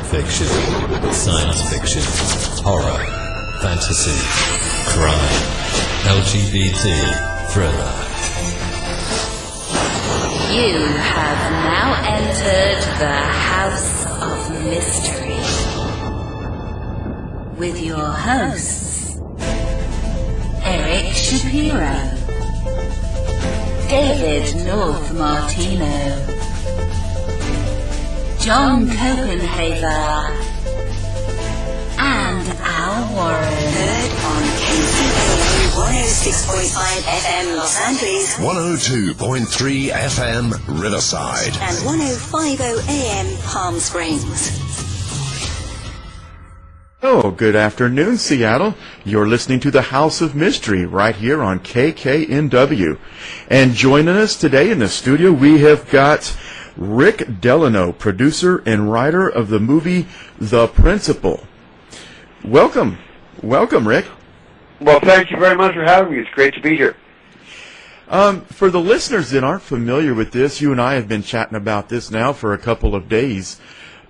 fiction, science fiction, horror, fantasy, crime, LGBT, thriller. You have now entered the House of Mystery with your hosts, Eric Shapiro, David North Martino, John Copenhaver, and Al Warren. Heard on KKNW 106.5 FM Los Angeles, 102.3 FM Riverside, and 105.0 AM Palm Springs. Oh, good afternoon, Seattle. You're listening to the House of Mystery right here on KKNW. And joining us today in the studio, we have got Rick Delano, producer and writer of the movie The Principle. Welcome, Rick. Well, thank you very much for having me. It's great to be here. For the listeners that aren't familiar with this, you and I have been chatting about this now for a couple of days.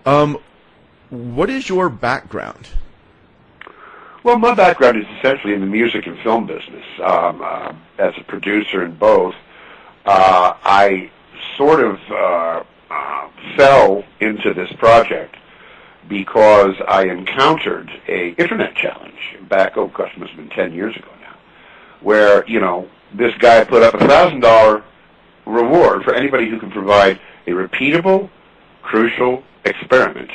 What is your background? Well, my background is essentially in the music and film business. As a producer in both, I sort of fell into this project because I encountered a internet challenge back, it must have been 10 years ago now, where, this guy put up $1,000 reward for anybody who can provide a repeatable, crucial experiment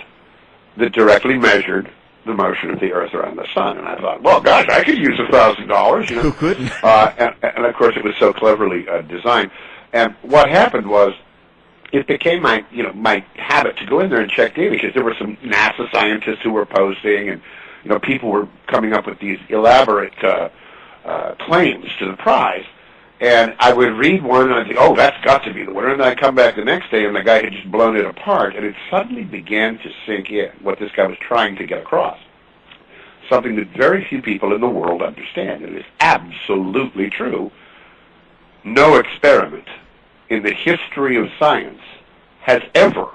that directly measured the motion of the Earth around the Sun. And I thought, well, gosh, I could use $1,000, Who couldn't? And of course, it was so cleverly designed. And what happened was, it became my habit to go in there and check data, because there were some NASA scientists who were posting, and people were coming up with these elaborate claims to the prize. And I would read one, and I'd think, oh, that's got to be the winner. And then I'd come back the next day, and the guy had just blown it apart. And it suddenly began to sink in what this guy was trying to get across. Something that very few people in the world understand. It is absolutely true. No experiment in the history of science has ever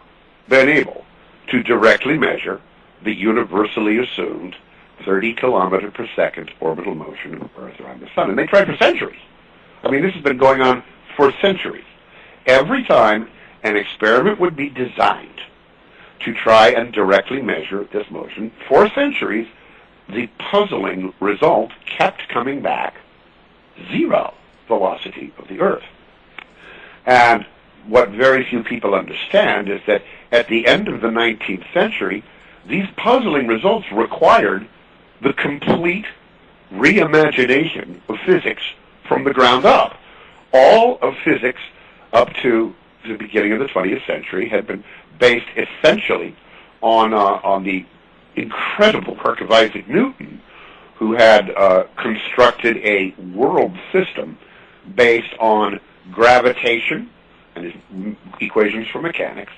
been able to directly measure the universally assumed 30 kilometer per second orbital motion of Earth around the Sun. And they tried for centuries. I mean, this has been going on for centuries. Every time an experiment would be designed to try and directly measure this motion, for centuries, the puzzling result kept coming back: zero velocity of the Earth. And what very few people understand is that at the end of the 19th century, these puzzling results required the complete reimagination of physics from the ground up. All of physics up to the beginning of the 20th century had been based essentially on the incredible work of Isaac Newton, who had constructed a world system based on gravitation and his equations for mechanics.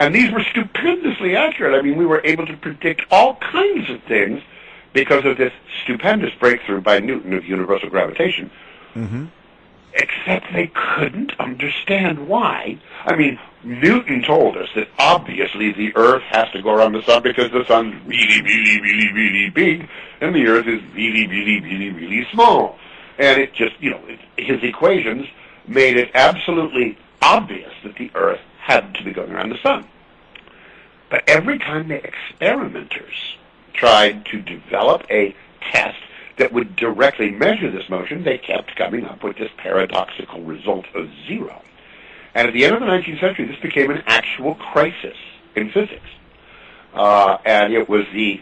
And these were stupendously accurate. I mean, we were able to predict all kinds of things because of this stupendous breakthrough by Newton of universal gravitation. Mm-hmm. Except they couldn't understand why. I mean, Newton told us that obviously the Earth has to go around the Sun because the Sun's really, really, really, really big, and the Earth is really, really, really, really small. And it just, his equations made it absolutely obvious that the Earth had to be going around the Sun. But every time the experimenters tried to develop a test that would directly measure this motion, they kept coming up with this paradoxical result of zero. And at the end of the 19th century, this became an actual crisis in physics. And it was the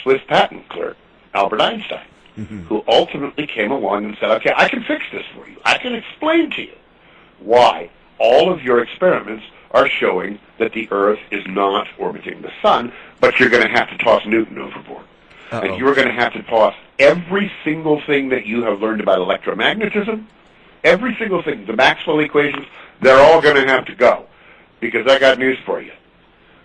Swiss patent clerk, Albert Einstein, who ultimately came along and said, okay, I can fix this for you. I can explain to you why all of your experiments are showing that the Earth is not orbiting the Sun, but you're going to have to toss Newton overboard. Uh-oh. And you're going to have to toss every single thing that you have learned about electromagnetism, every single thing, the Maxwell equations, they're all going to have to go. Because I got news for you.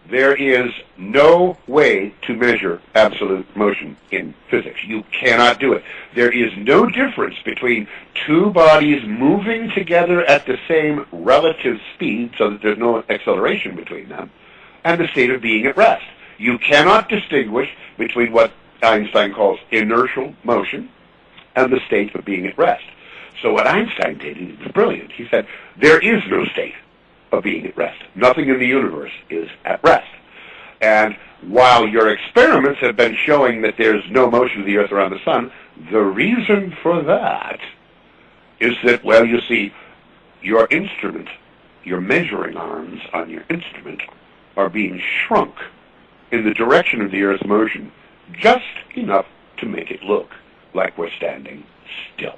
There is no way to measure absolute motion in physics. You cannot do it. There is no difference between two bodies moving together at the same relative speed, so that there's no acceleration between them, and the state of being at rest. You cannot distinguish between what Einstein calls inertial motion and the state of being at rest. So what Einstein did, he was brilliant. He said, there is no state of being at rest. Nothing in the universe is at rest. And while your experiments have been showing that there's no motion of the Earth around the sun, the reason for that is that, well, you see, your instrument, your measuring arms on your instrument are being shrunk in the direction of the Earth's motion just enough to make it look like we're standing still.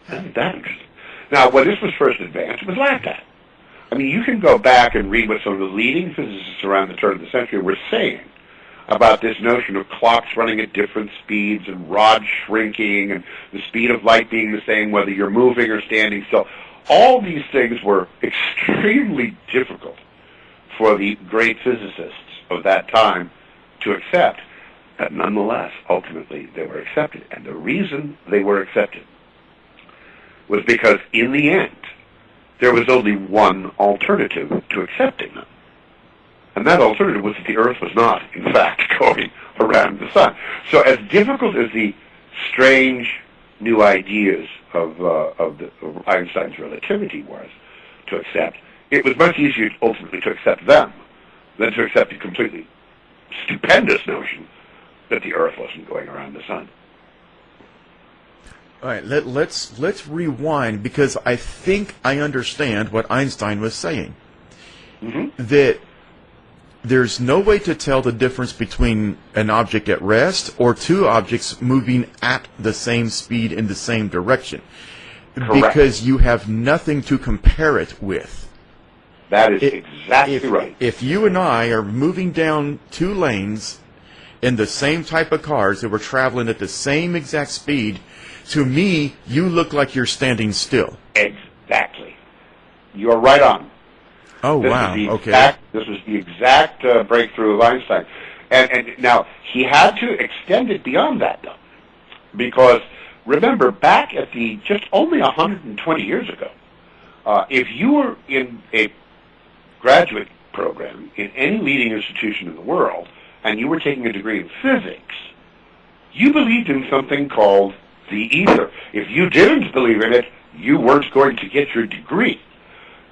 Isn't that interesting? Now, when this was first advanced, it was laughed at. I mean, you can go back and read what some of the leading physicists around the turn of the century were saying about this notion of clocks running at different speeds and rods shrinking and the speed of light being the same whether you're moving or standing still. All these things were extremely difficult for the great physicists of that time to accept. But nonetheless, ultimately, they were accepted. And the reason they were accepted was because, in the end, there was only one alternative to accepting them. And that alternative was that the Earth was not, in fact, going around the sun. So as difficult as the strange new ideas of Einstein's relativity was to accept, it was much easier ultimately to accept them than to accept the completely stupendous notion that the Earth wasn't going around the sun. All right, let's rewind, because I think I understand what Einstein was saying. Mm-hmm. That there's no way to tell the difference between an object at rest or two objects moving at the same speed in the same direction. Correct. Because you have nothing to compare it with. That is exactly right. If you and I are moving down two lanes in the same type of cars that were traveling at the same exact speed, to me, you look like you're standing still. Exactly. You're right on. Oh, wow. Okay. This was the exact breakthrough of Einstein. And now, he had to extend it beyond that, though. Because, remember, back at just only 120 years ago, if you were in a graduate program in any leading institution in the world, and you were taking a degree in physics, you believed in something called the ether. If you didn't believe in it, you weren't going to get your degree.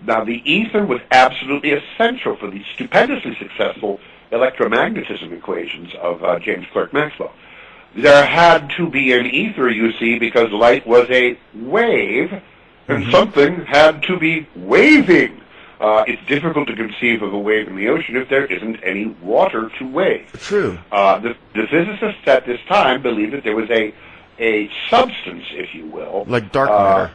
Now, the ether was absolutely essential for the stupendously successful electromagnetism equations of James Clerk Maxwell. There had to be an ether, you see, because light was a wave, and something had to be waving. It's difficult to conceive of a wave in the ocean if there isn't any water to wave. True. The physicists at this time believed that there was a substance, if you will. Like dark matter.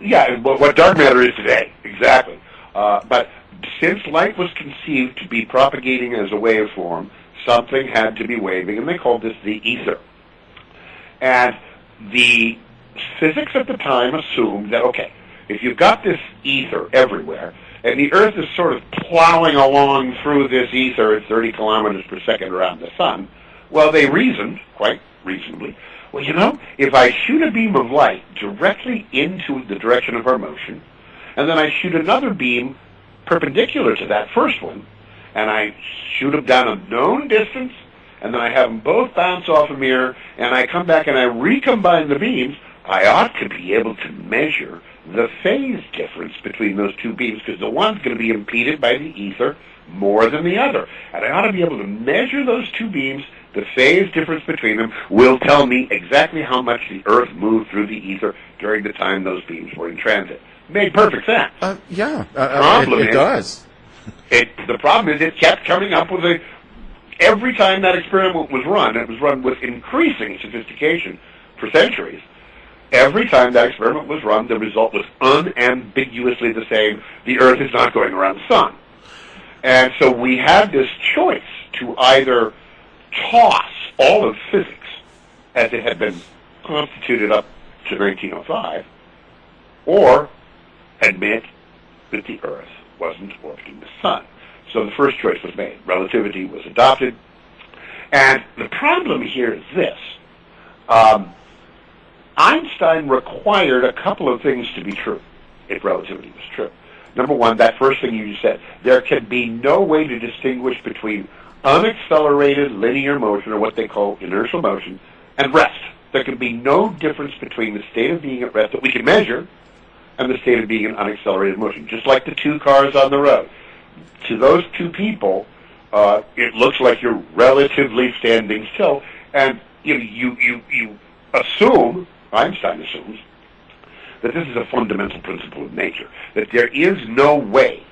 Yeah, what dark matter is today, exactly. But since light was conceived to be propagating as a waveform, something had to be waving, and they called this the ether. And the physics at the time assumed that, okay, if you've got this ether everywhere, and the Earth is sort of plowing along through this ether at 30 kilometers per second around the sun, well, they reasoned, quite reasonably, well, you know, if I shoot a beam of light directly into the direction of our motion, and then I shoot another beam perpendicular to that first one, and I shoot them down a known distance, and then I have them both bounce off a mirror, and I come back and I recombine the beams, I ought to be able to measure the phase difference between those two beams, because the one's going to be impeded by the ether more than the other. And I ought to be able to measure those two beams. The phase difference between them will tell me exactly how much the Earth moved through the ether during the time those beams were in transit. Made perfect sense. Yeah, Problem it does. The problem is it kept coming up with every time that experiment was run, it was run with increasing sophistication for centuries. Every time that experiment was run, the result was unambiguously the same. The Earth is not going around the sun. And so we had this choice to either toss all of physics as it had been constituted up to 1905, or admit that the Earth wasn't orbiting the sun. So the first choice was made. Relativity was adopted. And the problem here is this. Einstein required a couple of things to be true if relativity was true. Number one, that first thing you said, there can be no way to distinguish between unaccelerated linear motion, or what they call inertial motion, and rest. There can be no difference between the state of being at rest that we can measure and the state of being in unaccelerated motion, just like the two cars on the road. To those two people, it looks like you're relatively standing still, and you assume, Einstein assumes, that this is a fundamental principle of nature, that there is no way,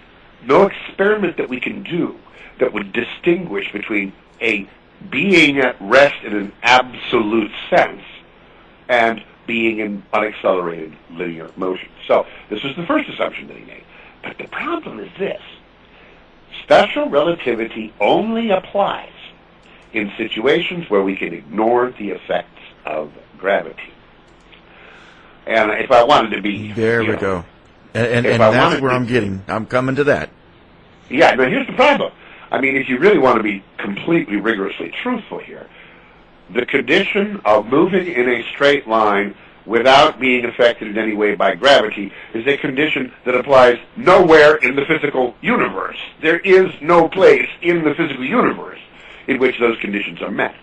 no experiment that we can do that would distinguish between a being at rest in an absolute sense and being in unaccelerated linear motion. So this was the first assumption that he made. But the problem is this. Special relativity only applies in situations where we can ignore the effects of gravity. And if I wanted to be... There we go. And that's where I'm coming to that. Yeah, but here's the problem. I mean, if you really want to be completely rigorously truthful here, the condition of moving in a straight line without being affected in any way by gravity is a condition that applies nowhere in the physical universe. There is no place in the physical universe in which those conditions are met.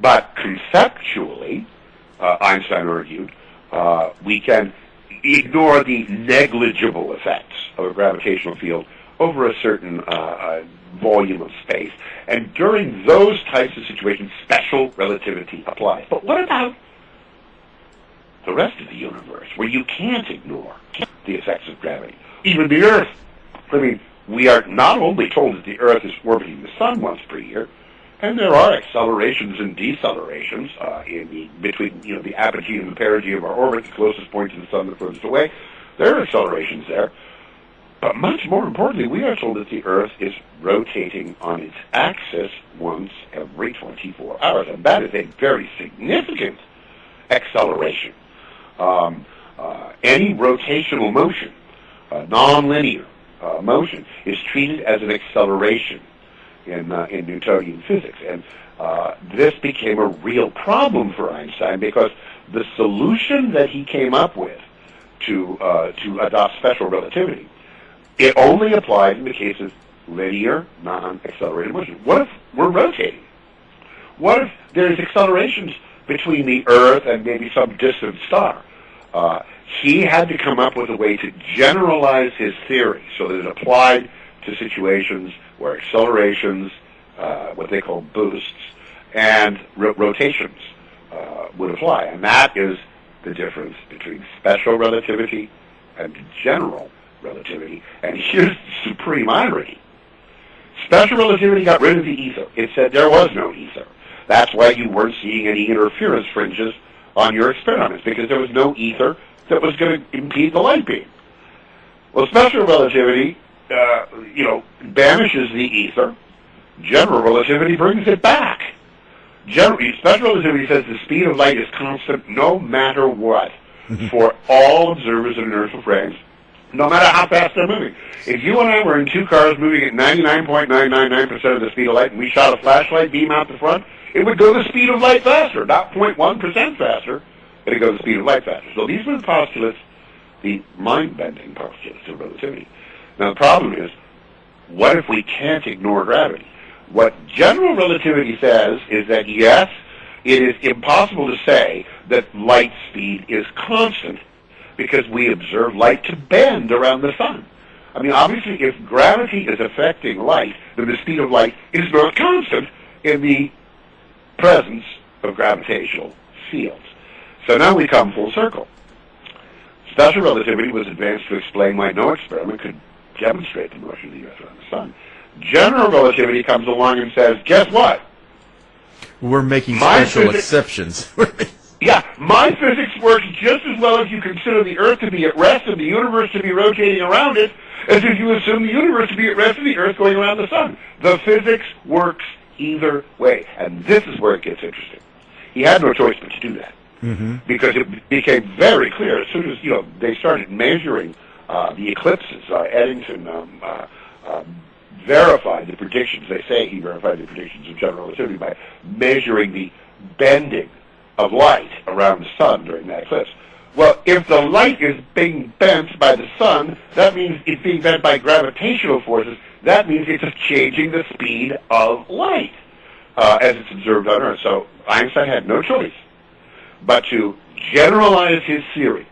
But conceptually, Einstein argued, we can ignore the negligible effects of a gravitational field over a certain volume of space. And during those types of situations, special relativity applies. But what about the rest of the universe, where you can't ignore the effects of gravity? Even the Earth. I mean, we are not only told that the Earth is orbiting the Sun once per year, and there are accelerations and decelerations between the apogee and the perigee of our orbit, the closest point to the Sun, the furthest away. There are accelerations there. But much more importantly, we are told that the Earth is rotating on its axis once every 24 hours, and that is a very significant acceleration. Any rotational motion, nonlinear motion, is treated as an acceleration in Newtonian physics, and this became a real problem for Einstein because the solution that he came up with to adopt special relativity, it only applied in the case of linear, non-accelerated motion. What if we're rotating? What if there's accelerations between the Earth and maybe some distant star? He had to come up with a way to generalize his theory so that it applied to situations where accelerations, what they call boosts, and rotations would apply. And that is the difference between special relativity and general relativity. And here's the supreme irony. Special relativity got rid of the ether. It said there was no ether. That's why you weren't seeing any interference fringes on your experiments, because there was no ether that was going to impede the light beam. Well, special relativity, banishes the ether. General relativity brings it back. Special relativity says the speed of light is constant no matter what for all observers in inertial frames, no matter how fast they're moving. If you and I were in two cars moving at 99.999% of the speed of light and we shot a flashlight beam out the front, it would go the speed of light faster, not 0.1% faster. It'd go the speed of light faster. So these were the postulates, the mind-bending postulates of relativity. Now the problem is, what if we can't ignore gravity? What general relativity says is that, yes, it is impossible to say that light speed is constant because we observe light to bend around the sun. I mean, obviously, if gravity is affecting light, then the speed of light is not constant in the presence of gravitational fields. So now we come full circle. Special relativity was advanced to explain why no experiment could demonstrate the motion of the Earth around the sun. General relativity comes along and says, guess what? We're making special exceptions. Yeah, my physics works just as well if you consider the Earth to be at rest and the universe to be rotating around it as if you assume the universe to be at rest and the Earth going around the sun. The physics works either way, and this is where it gets interesting. He had no choice but to do that, because it became very clear as soon as they started measuring the eclipses. Eddington verified the predictions. They say he verified the predictions of general relativity by measuring the bending of light around the sun during that eclipse. Well, if the light is being bent by the sun, that means it's being bent by gravitational forces. That means it's changing the speed of light as it's observed on Earth. So Einstein had no choice but to generalize his theory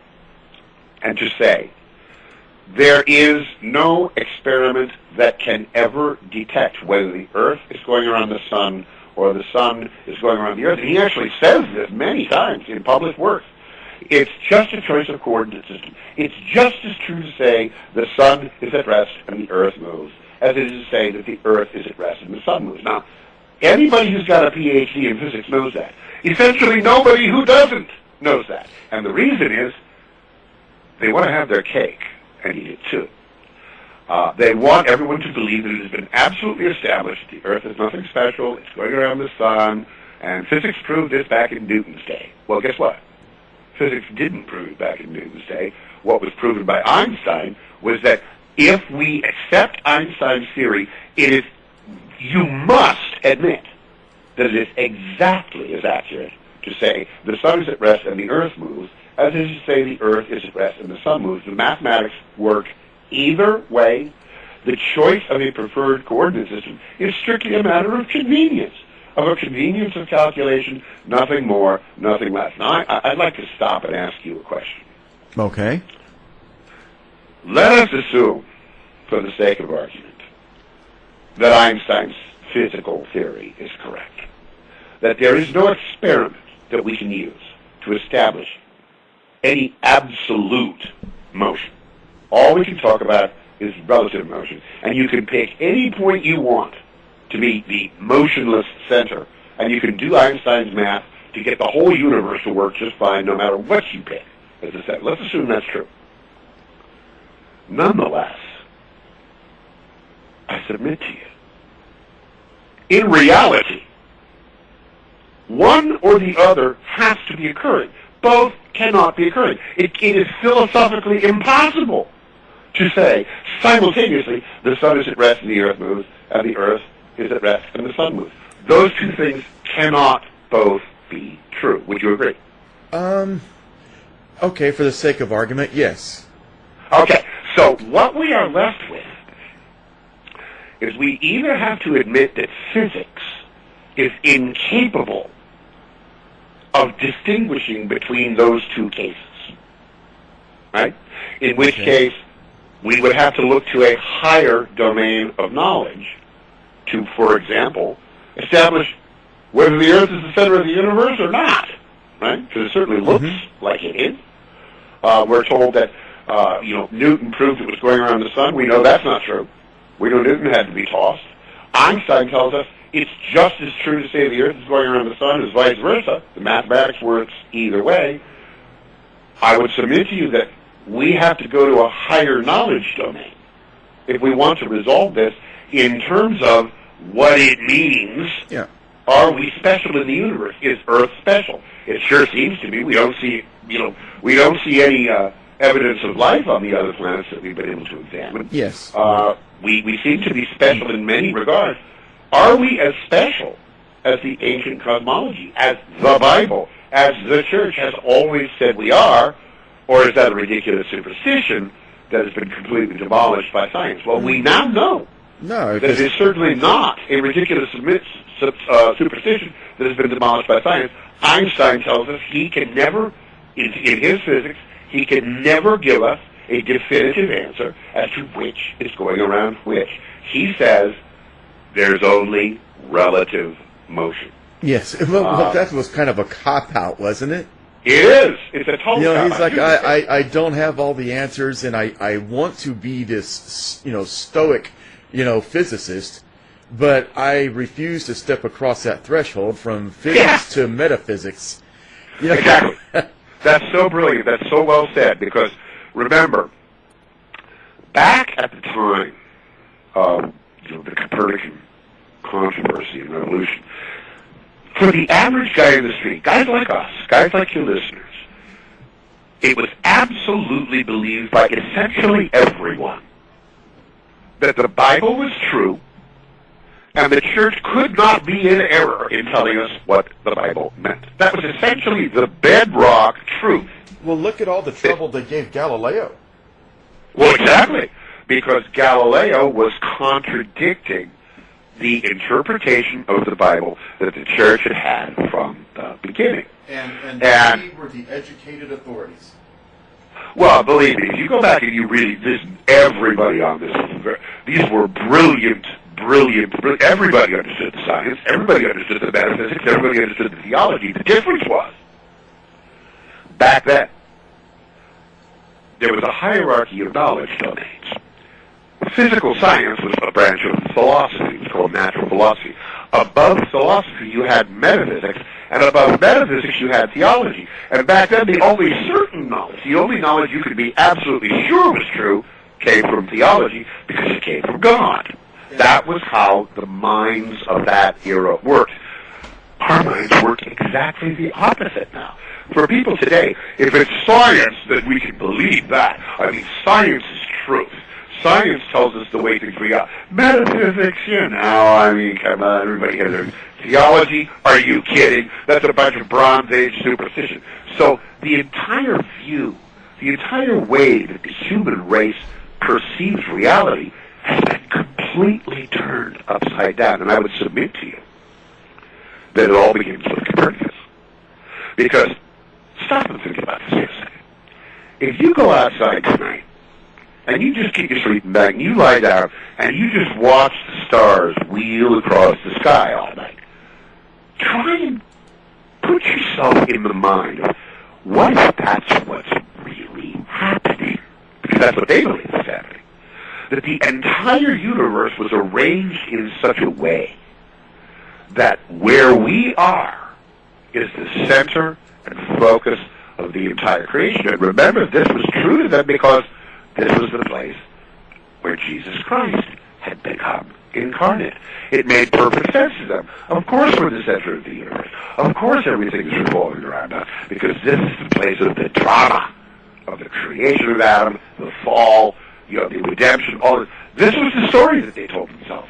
and to say there is no experiment that can ever detect whether the Earth is going around the sun or the sun is going around the Earth. And he actually says this many times in published works. It's just a choice of coordinate system. It's just as true to say the sun is at rest and the Earth moves as it is to say that the Earth is at rest and the sun moves. Now, anybody who's got a PhD in physics knows that. Essentially, nobody who doesn't knows that. And the reason is they want to have their cake and eat it too. They want everyone to believe that it has been absolutely established that the Earth is nothing special, it's going around the sun, and physics proved this back in Newton's day. Well, guess what? Physics didn't prove it back in Newton's day. What was proven by Einstein was that if we accept Einstein's theory, you must admit that it is exactly as accurate to say the sun is at rest and the Earth moves as it is to say the Earth is at rest and the sun moves. The mathematics work either way. The choice of a preferred coordinate system is strictly a matter of convenience. Of calculation, nothing more, nothing less. Now, I'd like to stop and ask you a question. Okay. Let us assume, for the sake of argument, that Einstein's physical theory is correct. That there is no experiment that we can use to establish any absolute motion. All we can talk about is relative motion. And you can pick any point you want to be the motionless center, and you can do Einstein's math to get the whole universe to work just fine no matter what you pick. As I said, let's assume that's true. Nonetheless, I submit to you, in reality, one or the other has to be occurring. Both cannot be occurring. It is philosophically impossible to say simultaneously the sun is at rest and the Earth moves, and the Earth is at rest and the sun moves. Those two things cannot both be true. Would you agree? Okay, for the sake of argument, yes. Okay, so what we are left with is we either have to admit that physics is incapable of distinguishing between those two cases, right? In which case, we would have to look to a higher domain of knowledge to, for example, establish whether the Earth is the center of the universe or not, right? Because it certainly looks like it is. We're told that, Newton proved it was going around the sun. We know that's not true. We know Newton had to be tossed. Einstein tells us it's just as true to say the Earth is going around the sun as vice versa. The mathematics works either way. I would submit to you that we have to go to a higher knowledge domain if we want to resolve this in terms of what it means. Yeah. Are we special in the universe? Is Earth special? It sure seems to be. We don't see, any evidence of life on the other planets that we've been able to examine. Yes. We seem to be special in many regards. Are we as special as the ancient cosmology, as the Bible, as the Church has always said we are, or is that a ridiculous superstition that has been completely demolished by science? Well, we now know that it is certainly not a ridiculous superstition that has been demolished by science. Einstein tells us he can never, in his physics, he can never give us a definitive answer as to which is going around which. He says there's only relative motion. Yes. Well, that was kind of a cop-out, wasn't it? It is. It's a total cop-out. He's like, I don't have all the answers, and I want to be this, stoic, physicist, but I refuse to step across that threshold from physics to metaphysics. Exactly. That's so brilliant. That's so well said, because remember, back at the time of the Copernican controversy and revolution, for the average guy in the street, guys like us, guys like your listeners, it was absolutely believed by essentially everyone that the Bible was true and the Church could not be in error in telling us what the Bible meant. That was essentially the bedrock truth Well, look at all the trouble they gave Galileo. Well, exactly, because Galileo was contradicting the interpretation of the Bible that the church had had from the beginning. And they were the educated authorities. Well, believe me, if you go back and you read this, everybody on this, these were brilliant. Everybody understood the science, everybody understood the metaphysics, everybody understood the theology. The difference was, back then, there was a hierarchy of knowledge domains. Physical science was a branch of philosophy. It was called natural philosophy. Above philosophy, you had metaphysics, and above metaphysics, you had theology. And back then, the only certain knowledge, the only knowledge you could be absolutely sure was true, came from theology, because it came from God. That was how the minds of that era worked. Our minds work exactly the opposite now. For people today, if it's science, then we can believe that. I mean, science is truth. Science tells us the way things we are. Metaphysics, I mean, come on, everybody has their theology. Are you kidding? That's a bunch of Bronze Age superstition. So the entire view, the entire way that the human race perceives reality has been completely turned upside down. And I would submit to you that it all begins with Copernicus. Because, stop and think about this for a second. If you go outside tonight, and you just keep your sleeping bag, and you lie down, and you just watch the stars wheel across the sky all night, try and put yourself in the mind of what if that's what's really happening? Because that's what they believe is happening. That the entire universe was arranged in such a way that where we are is the center and focus of the entire creation. And remember, this was true to them because this was the place where Jesus Christ had become incarnate. It made perfect sense to them. Of course we're the center of the universe. Of course everything is revolving around us, because this is the place of the drama, of the creation of Adam, the fall, the redemption, all this. This was the story that they told themselves.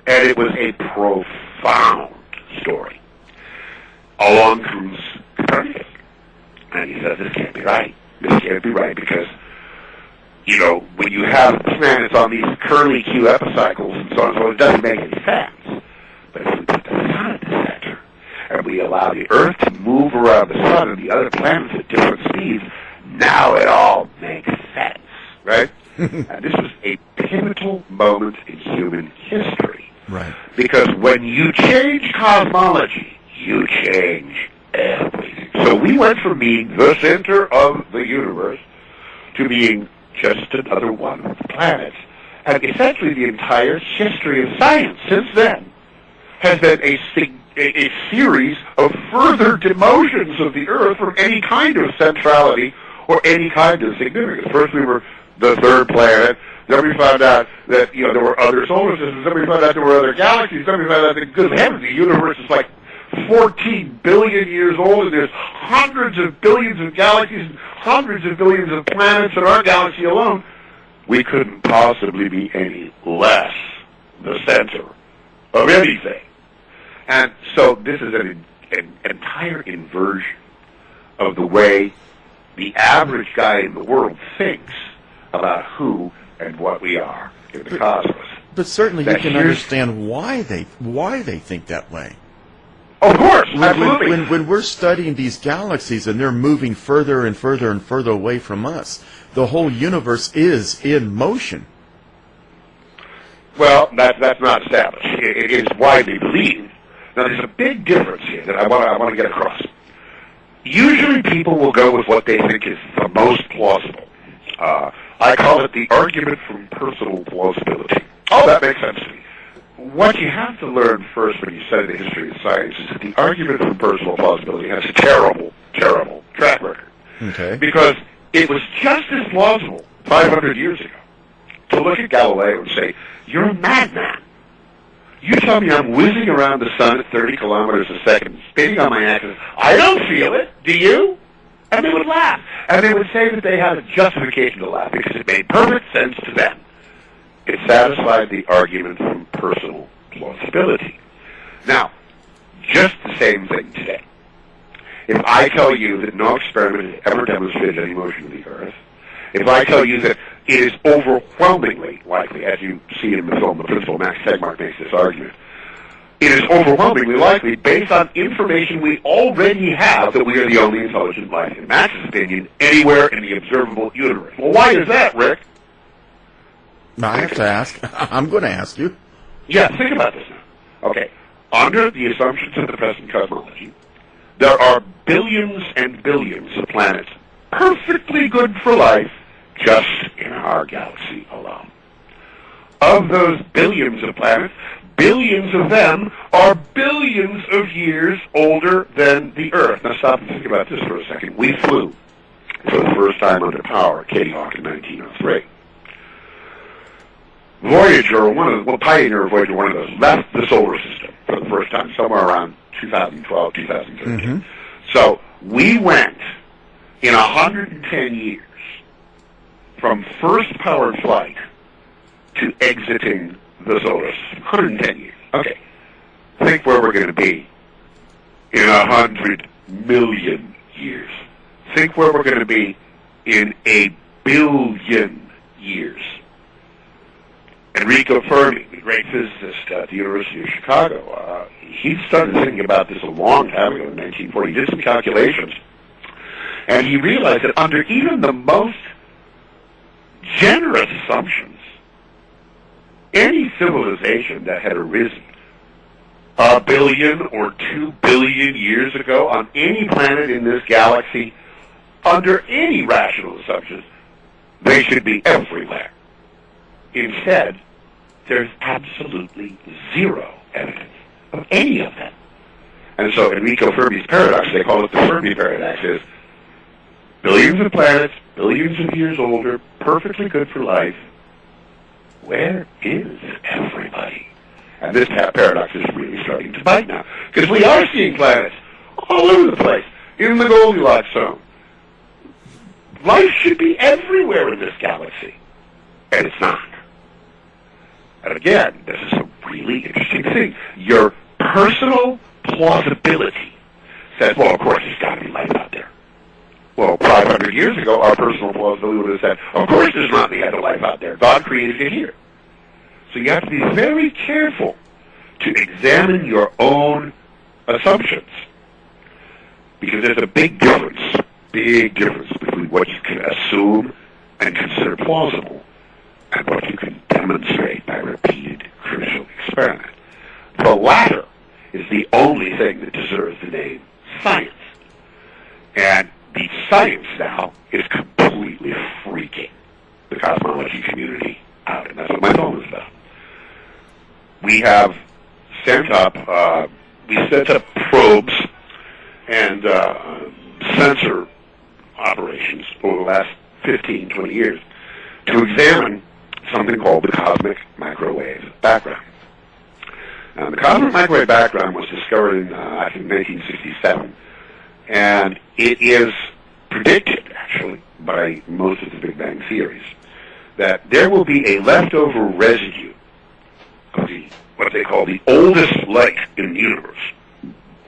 And it was a profound story. Along comes Copernicus. And he says, this can't be right. This can't be right because, when you have planets on these curly-Q epicycles and so on and so on, it doesn't make any sense. But if we put the sun at the center, and we allow the Earth to move around the sun and the other planets at different speeds, now it all makes sense, right? And this was a pivotal moment in human history. Right. Because when you change cosmology, you change everything. So we went from being the center of the universe to being just another one of the planets. And essentially the entire history of science since then has been a series of further demotions of the Earth from any kind of centrality or any kind of significance. First we were the third planet, then we found out that there were other solar systems, then we found out there were other galaxies, then we found out that, good heavens, the universe is like 14 billion years old, and there's hundreds of billions of galaxies and hundreds of billions of planets in our galaxy alone. We couldn't possibly be any less the center of anything. And so this is an entire inversion of the way the average guy in the world thinks about who and what we are in the cosmos. But certainly you can understand why they think that way. Of course, absolutely. When we're studying these galaxies and they're moving further and further and further away from us, the whole universe is in motion. Well, that's not established. It is widely believed. Now, there's a big difference here that I want to get across. Usually people will go with what they think is the most plausible. I call it the argument from personal plausibility. Oh, that makes sense to me. What you have to learn first when you study the history of science is that the argument from personal plausibility has a terrible, terrible track record. Okay. Because it was just as plausible 500 years ago to look at Galileo and say, you're a madman. You tell me I'm whizzing around the sun at 30 kilometers a second, spinning on my axis. I don't feel it. Do you? And they would laugh. And they would say that they had a justification to laugh because it made perfect sense to them. It satisfied the argument from personal plausibility. Now, just the same thing today. If I tell you that no experiment has ever demonstrated any motion of the Earth, if I tell you that it is overwhelmingly likely, as you see in the film The Principle, Max Tegmark makes this argument, it is overwhelmingly likely, based on information we already have, that we are the only intelligent life, in Max's opinion, anywhere in the observable universe. Well, why is that, Rick? I have to ask. I'm going to ask you. Yeah, think about this now. Okay, under the assumptions of the present cosmology, there are billions and billions of planets perfectly good for life just in our galaxy alone. Of those billions of planets, billions of them are billions of years older than the Earth. Now stop and think about this for a second. We flew for the first time under power at Kitty Hawk in 1903. Pioneer Voyager, one of those, left the solar system for the first time, somewhere around 2012, 2013. Mm-hmm. So we went in 110 years from first powered flight to exiting the solar system. 110 years. Okay. Think where we're going to be in 100 million years. Think where we're going to be in 1 billion years. Enrico Fermi, the great physicist at the University of Chicago, he started thinking about this a long time ago in 1940. He did some calculations, and he realized that under even the most generous assumptions, any civilization that had arisen 1 billion or 2 billion years ago on any planet in this galaxy, under any rational assumptions, they should be everywhere. Instead, there's absolutely zero evidence of any of them. And so Enrico Fermi's paradox, they call it the Fermi paradox, is billions of planets, billions of years older, perfectly good for life. Where is everybody? And this paradox is really starting to bite now. Because we are seeing planets all over the place, in the Goldilocks zone. Life should be everywhere in this galaxy. And it's not. And again, this is a really interesting thing. Your personal plausibility says, well, of course, there's got to be life out there. Well, 500 years ago, our personal plausibility would have said, of course there's not the end of life out there. God created it here. So you have to be very careful to examine your own assumptions. Because there's a big difference between what you can assume and consider plausible and what you can demonstrate by repeated crucial experiment. The latter is the only thing that deserves the name science. And the science now is completely freaking the cosmology community out, and that's what my film is about. We have sent up probes and sensor operations over the last 15, 20 years to examine something called the cosmic microwave background. Now, the cosmic microwave background was discovered in, I think, 1967, and it is predicted, actually, by most of the Big Bang theories, that there will be a leftover residue of what they call the oldest light in the universe,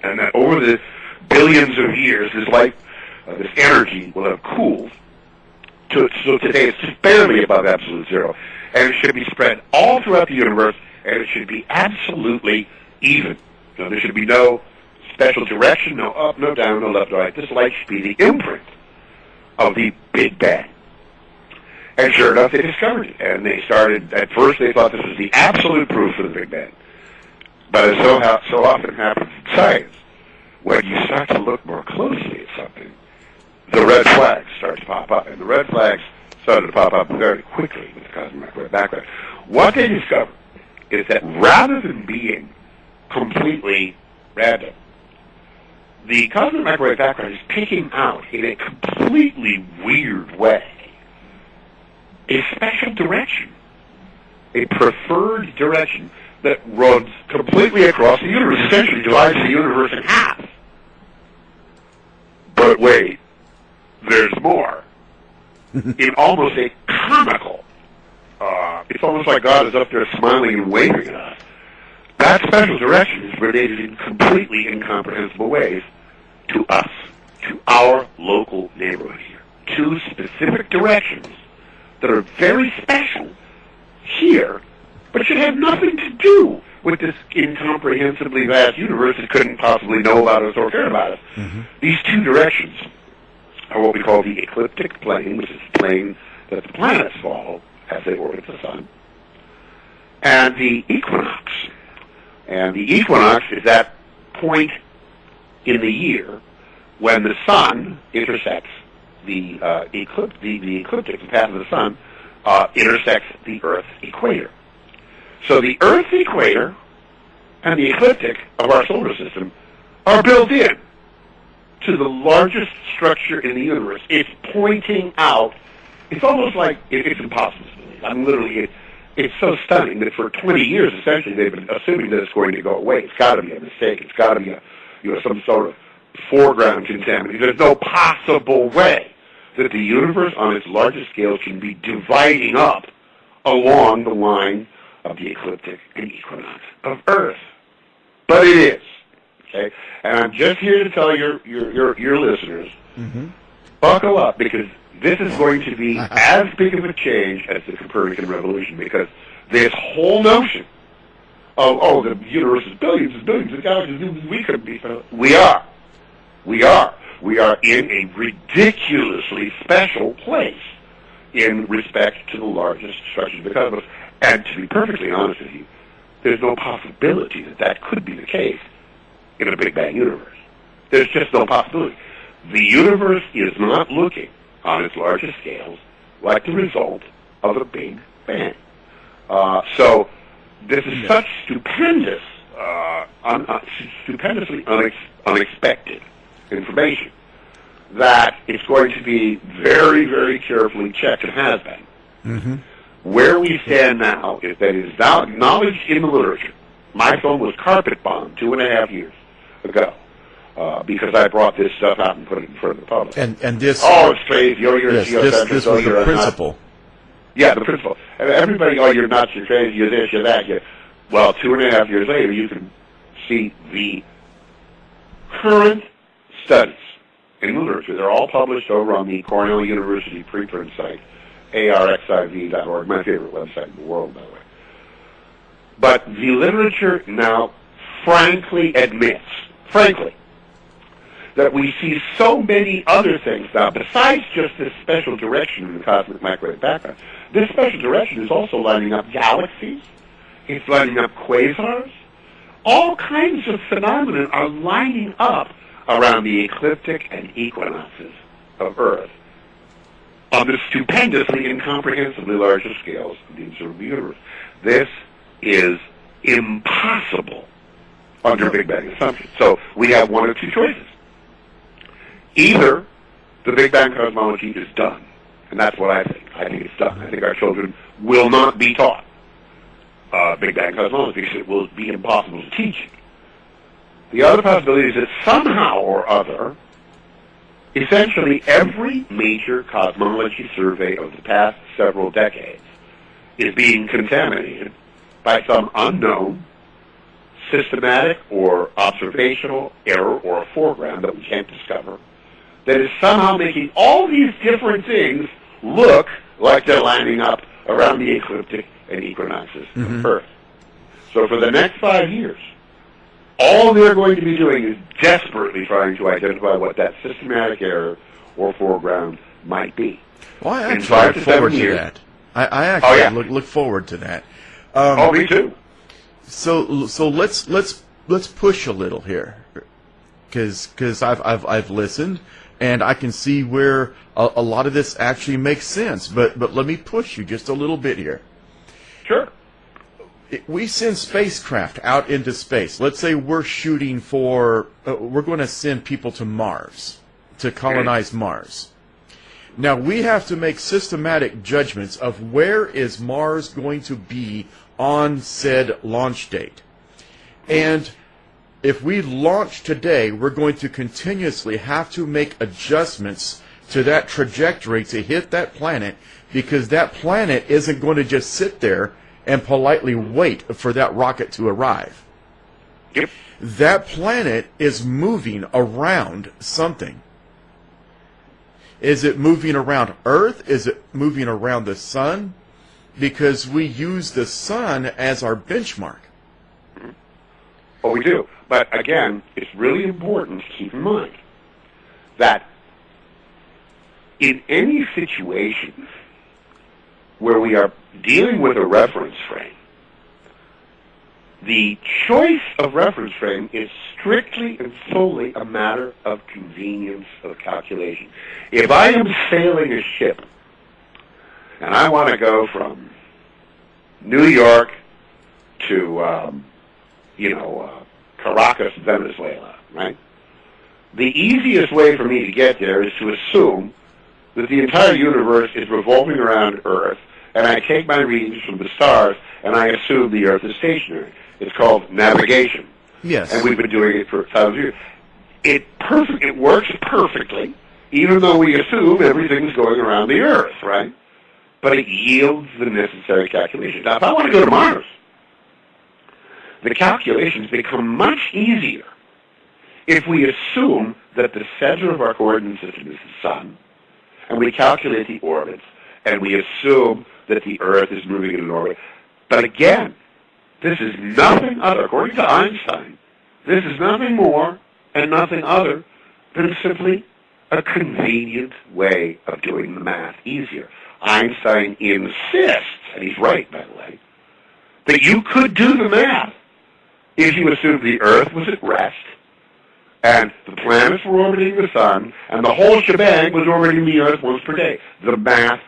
and that over the billions of years, this light, this energy will have cooled. So today it's just barely above absolute zero, and it should be spread all throughout the universe, and it should be absolutely even. There should be no special direction, no up, no down, no left, no right. This light should be the imprint of the Big Bang. And sure enough, they discovered it. And they started, at first they thought this was the absolute proof of the Big Bang. But as so often happens in science, when you start to look more closely at something, the red flags start to pop up. And the red flags started to pop up very quickly with the cosmic microwave background. What they discovered is that rather than being completely random, the cosmic microwave background is picking out in a completely weird way a special direction, a preferred direction that runs completely across the universe, essentially divides the universe in half. But wait, there's more. In almost a comical, it's almost like God is up there smiling and waving at us. That special direction is related in completely incomprehensible ways to us, to our local neighborhood here. Two specific directions that are very special here, but should have nothing to do with this incomprehensibly vast universe that couldn't possibly know about us or care about us. Mm-hmm. These two directions are what we call the ecliptic plane, which is the plane that the planets follow as they orbit the sun, and the equinox. And the equinox is that point in the year when the sun intersects the ecliptic, the path of the sun, intersects the Earth's equator. So the Earth's equator and the ecliptic of our solar system are built in to the largest structure in the universe. It's pointing out, it's almost like it's impossible to believe. I mean, literally, it's so stunning that for 20 years, essentially, they've been assuming that it's going to go away. It's got to be a mistake. It's got to be some sort of foreground contamination. There's no possible way that the universe on its largest scale can be dividing up along the line of the ecliptic and equinox of Earth. But it is. Okay? And I'm just here to tell your listeners, buckle up, because this is going to be as big of a change as the Copernican revolution, because this whole notion of, the universe is billions and billions of galaxies, we couldn't be, we are in a ridiculously special place in respect to the largest structures of the cosmos. And to be perfectly honest with you, there's no possibility that could be the case in a Big Bang universe. There's just no possibility. The universe is not looking on its largest scales like the result of a Big Bang. So this is such stupendously unexpected information that it's going to be very, very carefully checked, and has been. Mm-hmm. Where we stand now is that it is now acknowledged in the literature. My phone was carpet bombed 2.5 years ago because I brought this stuff out and put it in front of the public. And this... Oh, it's crazy. You're this was the principle. Yeah, the principle. And everybody, you're nuts, you're crazy, you're this, you're that. Well, 2.5 years later, you can see the current studies in the literature. They're all published over on the Cornell University preprint site, arxiv.org, my favorite website in the world, by the way. But the literature now frankly admits, that we see so many other things now, besides just this special direction in the cosmic microwave background. This special direction is also lining up galaxies. It's lining up quasars. All kinds of phenomena are lining up around the ecliptic and equinoxes of Earth on the stupendously, incomprehensibly larger scales of the observable universe. This is impossible under Big Bang assumptions. So we have one of two choices. Either the Big Bang cosmology is done, and that's what I think. I think it's done. I think our children will not be taught Big Bang cosmology because it will be impossible to teach it. The other possibility is that somehow or other, essentially every major cosmology survey of the past several decades is being contaminated by some unknown systematic or observational error or foreground that we can't discover, that is somehow making all these different things look like they're lining up around the ecliptic and equinoxes of Earth. So for the next 5 years, all they're going to be doing is desperately trying to identify what that systematic error or foreground might be. Well, I actually look forward to that. I actually look forward to that. Me too. So let's push a little here, because I've listened, and I can see where a lot of this actually makes sense. But let me push you just a little bit here. Sure. We send spacecraft out into space. Let's say we're shooting for, we're going to send people to Mars, to colonize Mars. Now, we have to make systematic judgments of where is Mars going to be on said launch date. And if we launch today, we're going to continuously have to make adjustments to that trajectory to hit that planet, because that planet isn't going to just sit there and politely wait for that rocket to arrive. Yep. That planet is moving around something. Is it moving around Earth? Is it moving around the sun? Because we use the sun as our benchmark. Well, we do. But again, it's really important to keep in mind that in any situation where we are dealing with a reference frame, the choice of reference frame is strictly and solely a matter of convenience of calculation. If I am sailing a ship and I want to go from New York to, Caracas, Venezuela, right? The easiest way for me to get there is to assume that the entire universe is revolving around Earth, and I take my readings from the stars, and I assume the Earth is stationary. It's called navigation. Yes. And we've been doing it for thousands of years. It works perfectly, even though we assume everything's going around the Earth, right? But it yields the necessary calculations. Now, if I want to go to Mars, the calculations become much easier if we assume that the center of our coordinate system is the sun, and we calculate the orbits, and we assume that the Earth is moving in an orbit. But again, this is nothing other, according to Einstein, this is nothing more and nothing other than simply a convenient way of doing the math easier. Einstein insists, and he's right, by the way, that you could do the math if you assumed the Earth was at rest, and the planets were orbiting the sun, and the whole shebang was orbiting the Earth once per day. The math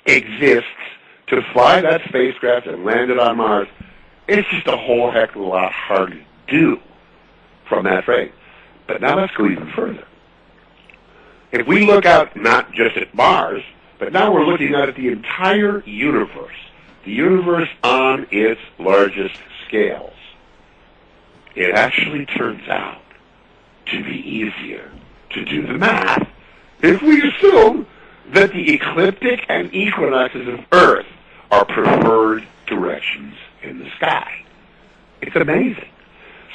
exists to fly that spacecraft and land it on Mars. It's just a whole heck of a lot harder to do from that frame. But now let's go even further. If we look out not just at Mars, but now we're looking out at the entire universe, the universe on its largest scales, it actually turns out to be easier to do the math if we assume that the ecliptic and equinoxes of Earth are preferred directions in the sky. It's amazing.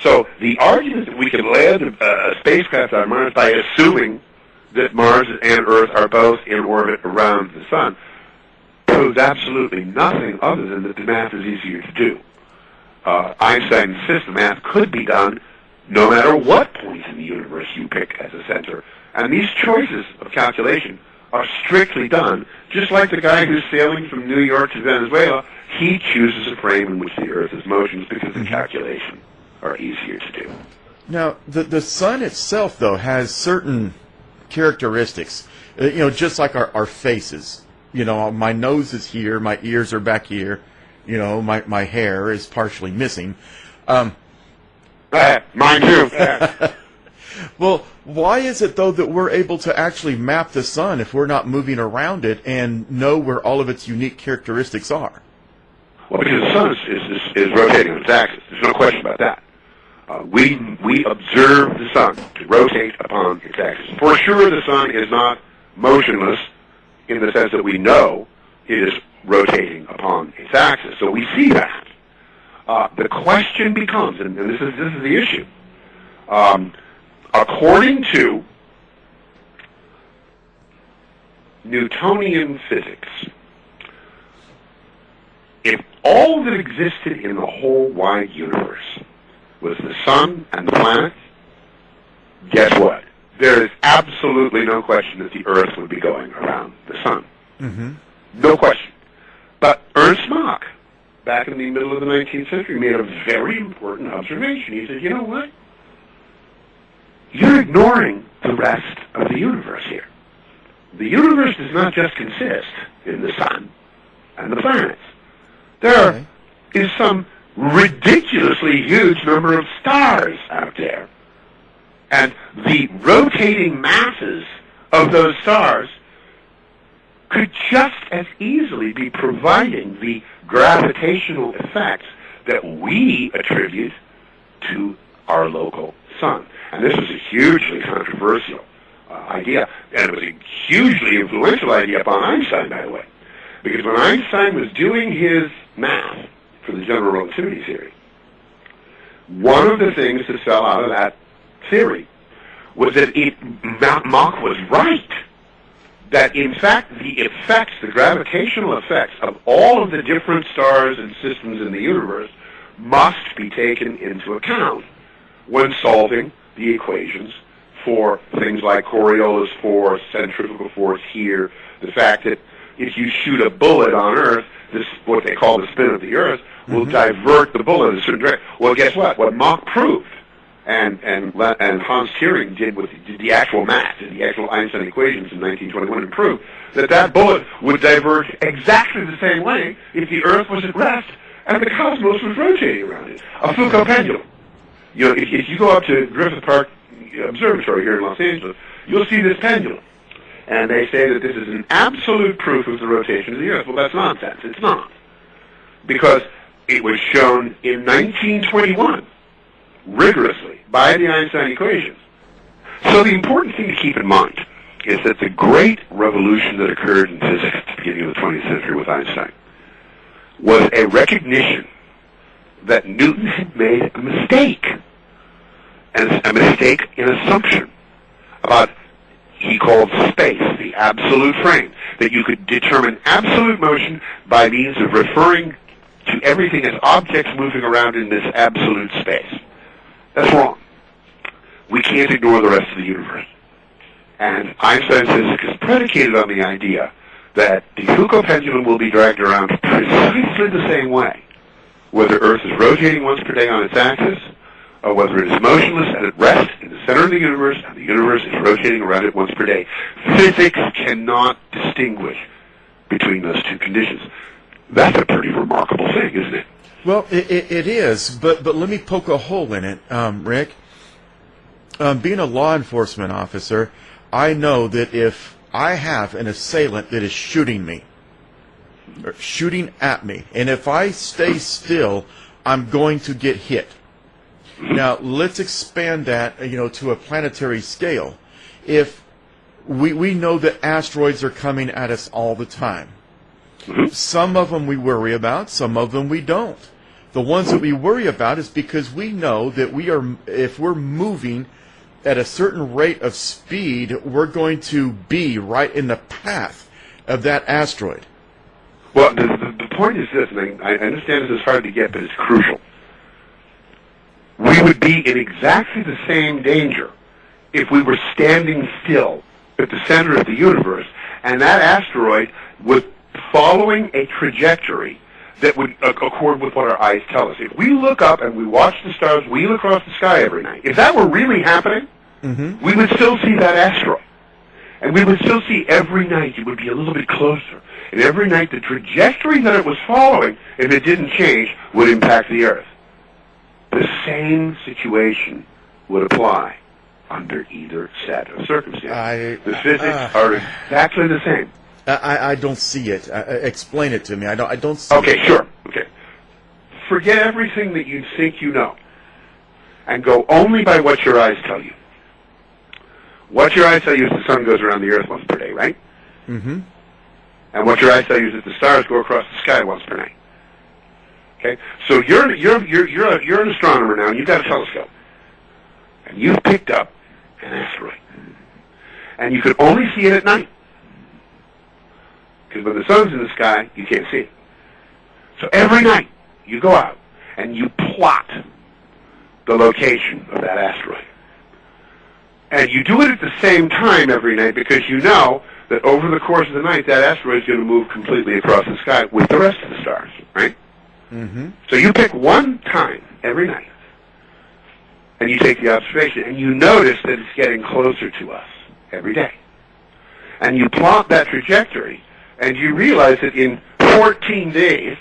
So the argument that we can land a spacecraft on Mars by assuming that Mars and Earth are both in orbit around the sun proves absolutely nothing other than that the math is easier to do. Einstein insists the math could be done no matter what point in the universe you pick as a center. And these choices of calculation are strictly done, just like the guy who's sailing from New York to Venezuela. He chooses a frame in which the Earth is motionless because the calculations are easier to do. Now, the sun itself, though, has certain characteristics, just like our faces. My nose is here, my ears are back here, my hair is partially missing. Mine too. Well, why is it, though, that we're able to actually map the sun if we're not moving around it and know where all of its unique characteristics are? Well, because the sun is rotating on its axis. There's no question about that. We observe the sun to rotate upon its axis. For sure, the sun is not motionless in the sense that we know it is rotating upon its axis. So we see that. The question becomes, and this is the issue, according to Newtonian physics, if all that existed in the whole wide universe was the sun and the planets, guess what? There is absolutely no question that the Earth would be going around the sun. Mm-hmm. No question. But Ernst Mach, back in the middle of the 19th century, made a very important observation. He said, you know what? You're ignoring the rest of the universe here. The universe does not just consist in the sun and the planets. There is some ridiculously huge number of stars out there. And the rotating masses of those stars could just as easily be providing the gravitational effects that we attribute to our local sun. And this was a hugely controversial idea, and it was a hugely influential idea upon Einstein, by the way. Because when Einstein was doing his math for the general relativity theory, One of the things that fell out of that theory was that Mach was right. That in fact the gravitational effects of all of the different stars and systems in the universe must be taken into account when solving the equations for things like Coriolis force, centrifugal force here, the fact that if you shoot a bullet on Earth, this what they call the spin of the Earth will divert the bullet in a certain direction. Well, guess what? What Mach proved, and Hans Thierry did the actual math, the actual Einstein equations in 1921, and proved that bullet would diverge exactly the same way if the Earth was at rest and the cosmos was rotating around it. A Foucault pendulum. You know, if you go up to Griffith Park Observatory here in Los Angeles, you'll see this pendulum. And they say that this is an absolute proof of the rotation of the Earth. Well, that's nonsense. It's not. Because it was shown in 1921, rigorously, by the Einstein equations. So the important thing to keep in mind is that the great revolution that occurred in physics at the beginning of the 20th century with Einstein was a recognition that Newton had made a mistake. And a mistake in assumption about, he called space, the absolute frame, that you could determine absolute motion by means of referring to everything as objects moving around in this absolute space. That's wrong. We can't ignore the rest of the universe. And Einstein's physics is predicated on the idea that the Foucault pendulum will be dragged around precisely the same way, whether Earth is rotating once per day on its axis, or whether it is motionless and at rest in the center of the universe, and the universe is rotating around it once per day. Physics cannot distinguish between those two conditions. That's a pretty remarkable thing, isn't it? Well, it is, but let me poke a hole in it, Rick. Being a law enforcement officer, I know that if I have an assailant that is shooting me, or shooting at me, and if I stay still, I'm going to get hit. Now, let's expand that, to a planetary scale. If we know that asteroids are coming at us all the time. Some of them we worry about, some of them we don't. The ones that we worry about is because we know that if we're moving at a certain rate of speed, we're going to be right in the path of that asteroid. Well, the point is this, and I understand this is hard to get, but it's crucial. We would be in exactly the same danger if we were standing still at the center of the universe, and that asteroid was following a trajectory that would accord with what our eyes tell us. If we look up and we watch the stars wheel across the sky every night, if that were really happening, we would still see that asteroid. And we would still see every night it would be a little bit closer. And every night the trajectory that it was following, if it didn't change, would impact the Earth. The same situation would apply under either set of circumstances. The physics are exactly the same. I don't see it. Explain it to me. I don't see it. Okay, sure. Okay. Forget everything that you think you know and go only by what your eyes tell you. What your eyes tell you is the sun goes around the Earth once per day, right? Mm-hmm. And what your eyes tell you is that the stars go across the sky once per night. Okay? So you're an astronomer now, and you've got a telescope. And you've picked up an asteroid. And you could only see it at night. Because when the sun's in the sky, you can't see it. So every night, you go out and you plot the location of that asteroid. And you do it at the same time every night because you know that over the course of the night, that asteroid is going to move completely across the sky with the rest of the stars, right? Mm-hmm. So you pick one time every night, and you take the observation, and you notice that it's getting closer to us every day. And you plot that trajectory, and you realize that in 14 days,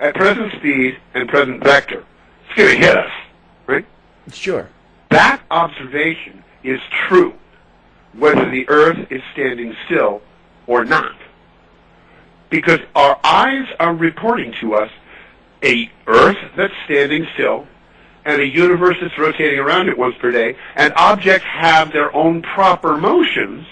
at present speed and present vector, it's going to hit us, right? Sure. That observation is true, whether the Earth is standing still or not. Because our eyes are reporting to us a Earth that's standing still and a universe that's rotating around it once per day, and objects have their own proper motions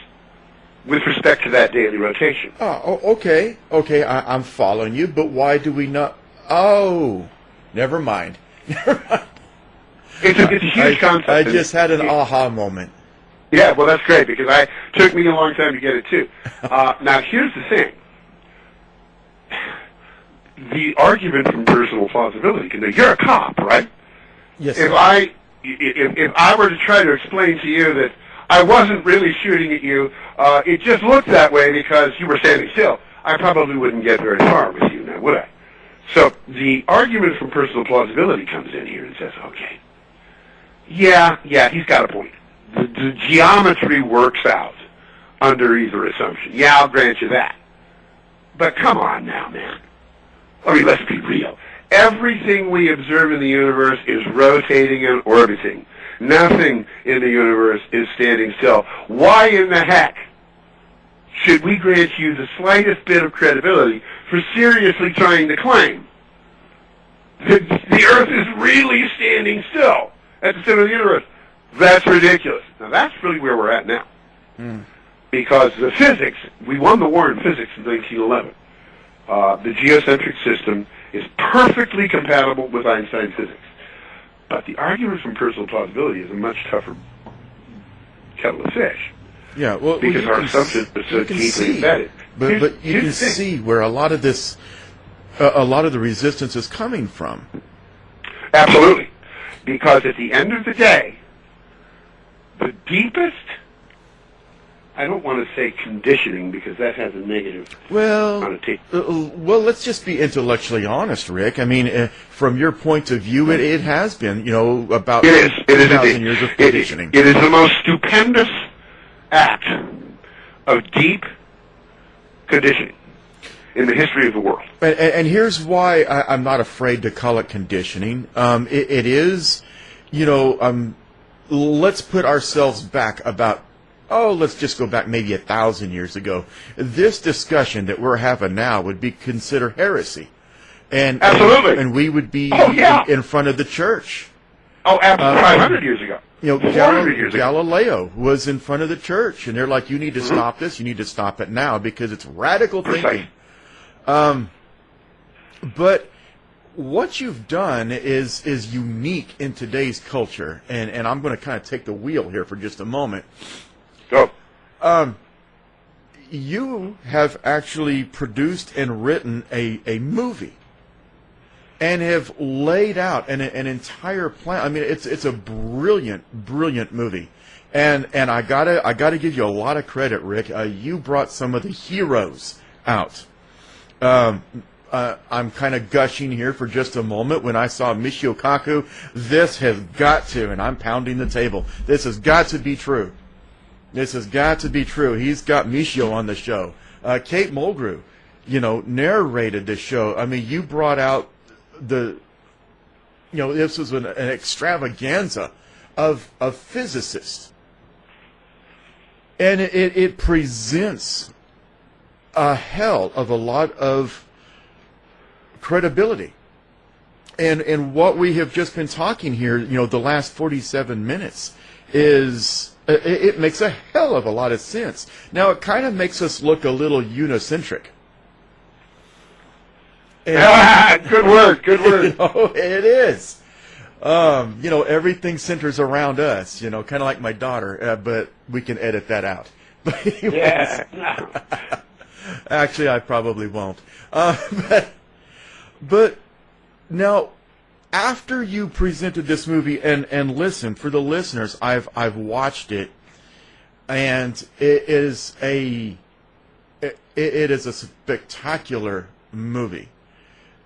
with respect to that daily rotation. Oh, okay. Okay, I'm following you, but why do we not... Oh, never mind. Never mind. It's a huge concept. I just had an aha moment. Yeah, well, that's great, because it took me a long time to get it, too. Now, here's the thing. The argument from personal plausibility, because you're a cop, right? Yes. If I were to try to explain to you that I wasn't really shooting at you, it just looked that way because you were standing still, I probably wouldn't get very far with you now, would I? So the argument from personal plausibility comes in here and says, okay, yeah, he's got a point. The geometry works out under either assumption. Yeah, I'll grant you that. But come on now, man. I mean, let's be real. Everything we observe in the universe is rotating and orbiting. Nothing in the universe is standing still. Why in the heck should we grant you the slightest bit of credibility for seriously trying to claim that the Earth is really standing still at the center of the universe? That's ridiculous. Now, that's really where we're at now. Because the physics, we won the war in physics in 1911. The geocentric system is perfectly compatible with Einstein's physics. But the argument from personal plausibility is a much tougher kettle of fish. Yeah, well, because our assumptions are so deeply embedded. But you can see where a lot of this, a lot of the resistance is coming from. Absolutely. Because at the end of the day, the deepest, I don't want to say conditioning because that has a negative connotation. Well, let's just be intellectually honest, Rick. I mean, from your point of view, it has been, about 2,000 years of conditioning. It is the most stupendous act of deep conditioning in the history of the world. And here's why I'm not afraid to call it conditioning. It is, let's put ourselves back about, let's just go back maybe 1,000 years ago. This discussion that we're having now would be considered heresy. Absolutely. And we would be in front of the church. Oh, absolutely. 500 years ago. 400 years ago. Galileo was in front of the church, and they're like, you need to stop this, you need to stop it now, because it's radical thinking. But what you've done is unique in today's culture, and I'm going to kind of take the wheel here for just a moment. Go. You have actually produced and written a movie, and have laid out an entire plan. I mean, it's a brilliant movie, and I gotta give you a lot of credit, Rick. You brought some of the heroes out. I'm kind of gushing here for just a moment. When I saw Michio Kaku, this has got to, and I'm pounding the table, this has got to be true. This has got to be true. He's got Michio on the show. Kate Mulgrew, narrated this show. I mean, you brought out this was an extravaganza of physicists. And it presents a hell of a lot of credibility. And what we have just been talking here, the last 47 minutes is, it makes a hell of a lot of sense. Now, it kind of makes us look a little unicentric. Good word. It is. Everything centers around us, kind of like my daughter, but we can edit that out. But anyways, yeah. Actually, I probably won't. But now, after you presented this movie, and listen, for the listeners, I've watched it, and it is a spectacular movie.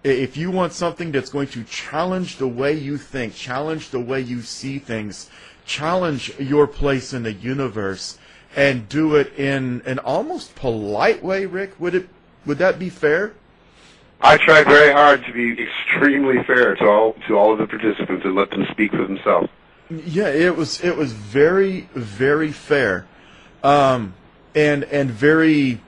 If you want something that's going to challenge the way you think, challenge the way you see things, challenge your place in the universe, and do it in an almost polite way, Rick, would that be fair? I tried very hard to be extremely fair to all of the participants and let them speak for themselves. Yeah, it was very, very fair, and very.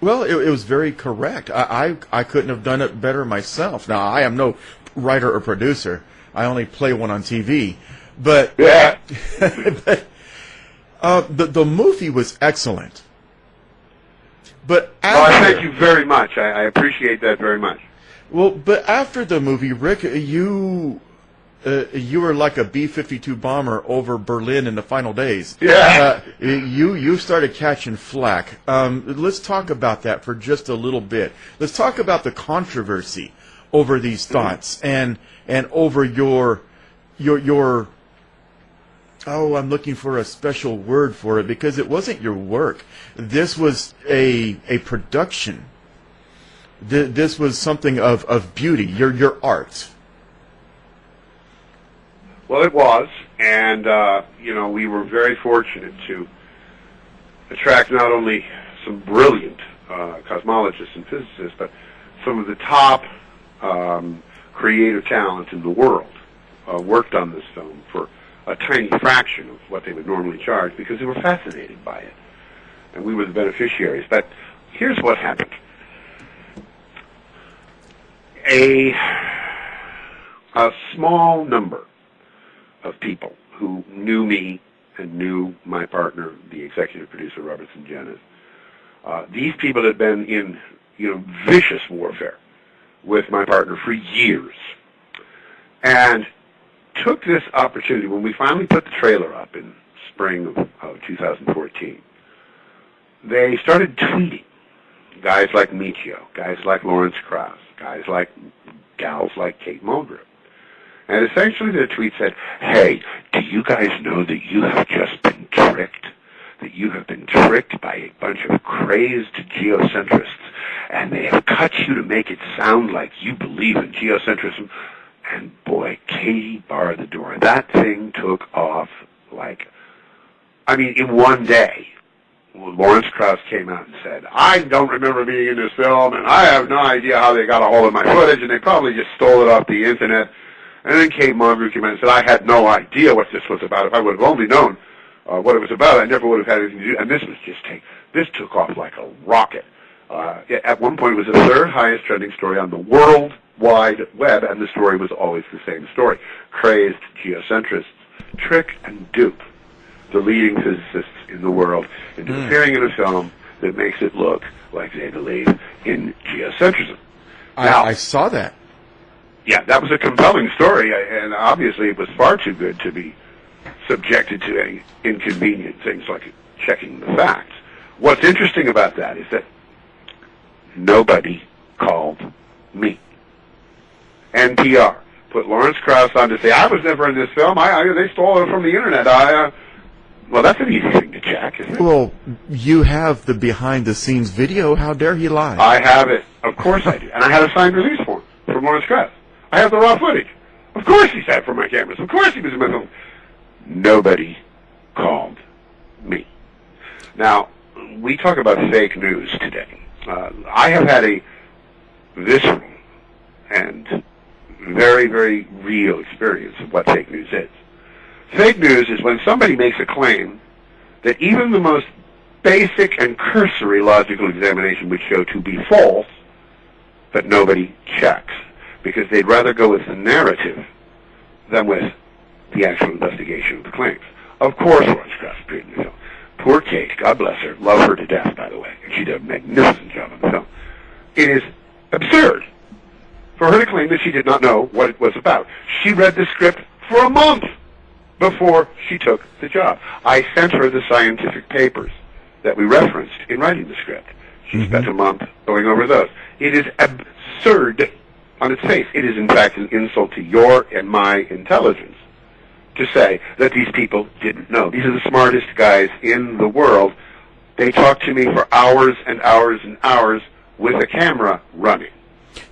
Well, it was very correct. I couldn't have done it better myself. Now, I am no writer or producer. I only play one on TV. But yeah. The movie was excellent. But I thank you very much. I appreciate that very much. Well, but after the movie, Rick, you you were like a B-52 bomber over Berlin in the final days. Yeah. You started catching flack. Let's talk about that for just a little bit. Let's talk about the controversy over these thoughts and over your I'm looking for a special word for it, because it wasn't your work. This was a production. This was something of beauty, your art. Well, it was, and we were very fortunate to attract not only some brilliant cosmologists and physicists, but some of the top creative talent in the world worked on this film for a tiny fraction of what they would normally charge, because they were fascinated by it, and we were the beneficiaries. But here's what happened. A small number of people who knew me and knew my partner, the executive producer, Robertson Jennings. These people had been in, vicious warfare with my partner for years, and took this opportunity when we finally put the trailer up in spring of 2014. They started tweeting guys like Michio, guys like Lawrence Krauss, gals like Kate Mulgrew. And essentially their tweet said, "Hey, do you guys know that you have just been tricked? That you have been tricked by a bunch of crazed geocentrists, and they have cut you to make it sound like you believe in geocentrism." And boy, Katie barred the door. That thing took off in one day. Lawrence Krauss came out and said, "I don't remember being in this film, and I have no idea how they got a hold of my footage, and they probably just stole it off the internet." And then Kate Mulgrew came out and said, "I had no idea what this was about. If I would have only known what it was about, I never would have had anything to do." And this took off like a rocket. At one point, it was the third highest trending story on the World Wide Web, and the story was always the same story. Crazed geocentrists trick and dupe the leading physicists in the world into appearing in a film that makes it look like they believe in geocentrism. Now, I saw that. Yeah, that was a compelling story, and obviously it was far too good to be subjected to any inconvenient things like checking the facts. What's interesting about that is that nobody called me. NPR put Lawrence Krauss on to say, "I was never in this film. They stole it from the internet." Well, that's an easy thing to check, isn't it? Well, you have the behind-the-scenes video. How dare he lie? I have it. Of course I do. And I had a signed release form from Lawrence Krauss. I have the raw footage. Of course he sat for my cameras. Of course he was in my film. Nobody called me. Now, we talk about fake news today. I have had a visceral and very, very real experience of what fake news is. Fake news is when somebody makes a claim that even the most basic and cursory logical examination would show to be false, but nobody checks, because they'd rather go with the narrative than with the actual investigation of the claims. Of course, Lawrence Krauss appeared in the film. Poor Kate, God bless her, love her to death, by the way, and she did a magnificent job in the film. It is absurd for her to claim that she did not know what it was about. She read the script for a month before she took the job. I sent her the scientific papers that we referenced in writing the script. She spent a month going over those. It is absurd on its face. It is, in fact, an insult to your and my intelligence to say that these people didn't know. These are the smartest guys in the world. They talked to me for hours and hours and hours with a camera running.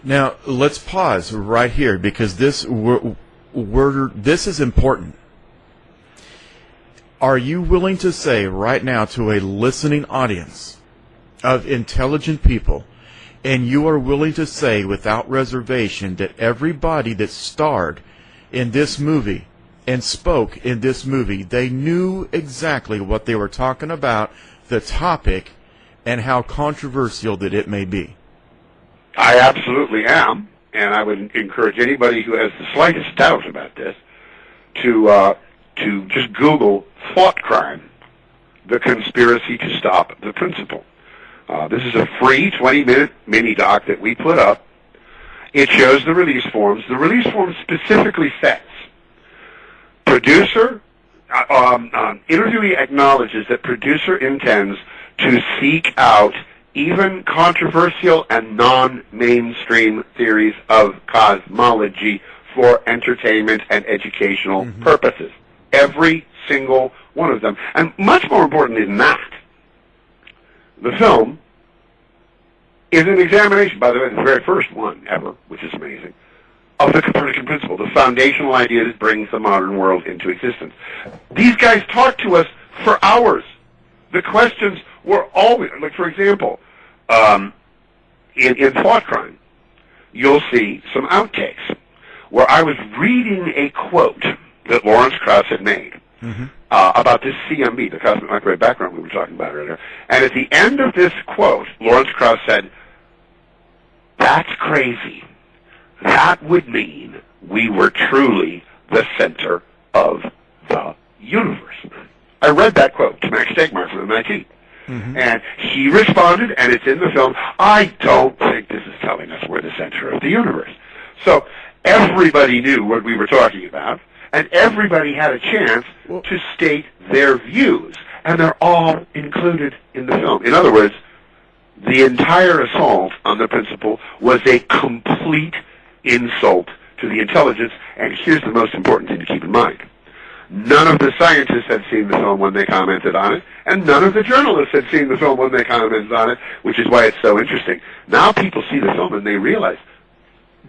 Now, let's pause right here, because this is important. Are you willing to say right now to a listening audience of intelligent people, and you are willing to say without reservation that everybody that starred in this movie and spoke in this movie, they knew exactly what they were talking about, the topic, and how controversial that it may be? I absolutely am, and I would encourage anybody who has the slightest doubt about this to just Google thought crime, the conspiracy to stop the principle. This is a free 20-minute mini-doc that we put up. It shows the release forms. The release form specifically says producer, interviewee acknowledges that producer intends to seek out even controversial and non-mainstream theories of cosmology for entertainment and educational purposes. Every single one of them. And much more importantly than that, the film is an examination, by the way, the very first one ever, which is amazing, of the Copernican Principle, the foundational idea that brings the modern world into existence. These guys talked to us for hours. The questions were always, like, for example, in Thought Crime, you'll see some outtakes where I was reading a quote that Lawrence Krauss had made about this CMB, the cosmic microwave background we were talking about earlier. And at the end of this quote, Lawrence Krauss said, "That's crazy. That would mean we were truly the center of the universe." I read that quote to Max Stegmaier from MIT. And he responded, and it's in the film, "I don't think this is telling us we're the center of the universe." So everybody knew what we were talking about, and everybody had a chance to state their views, and they're all included in the film. In other words, the entire assault on the principle was a complete insult to the intelligence, and here's the most important thing to keep in mind. None of the scientists had seen the film when they commented on it, and none of the journalists had seen the film when they commented on it, which is why it's so interesting. Now people see the film and they realize,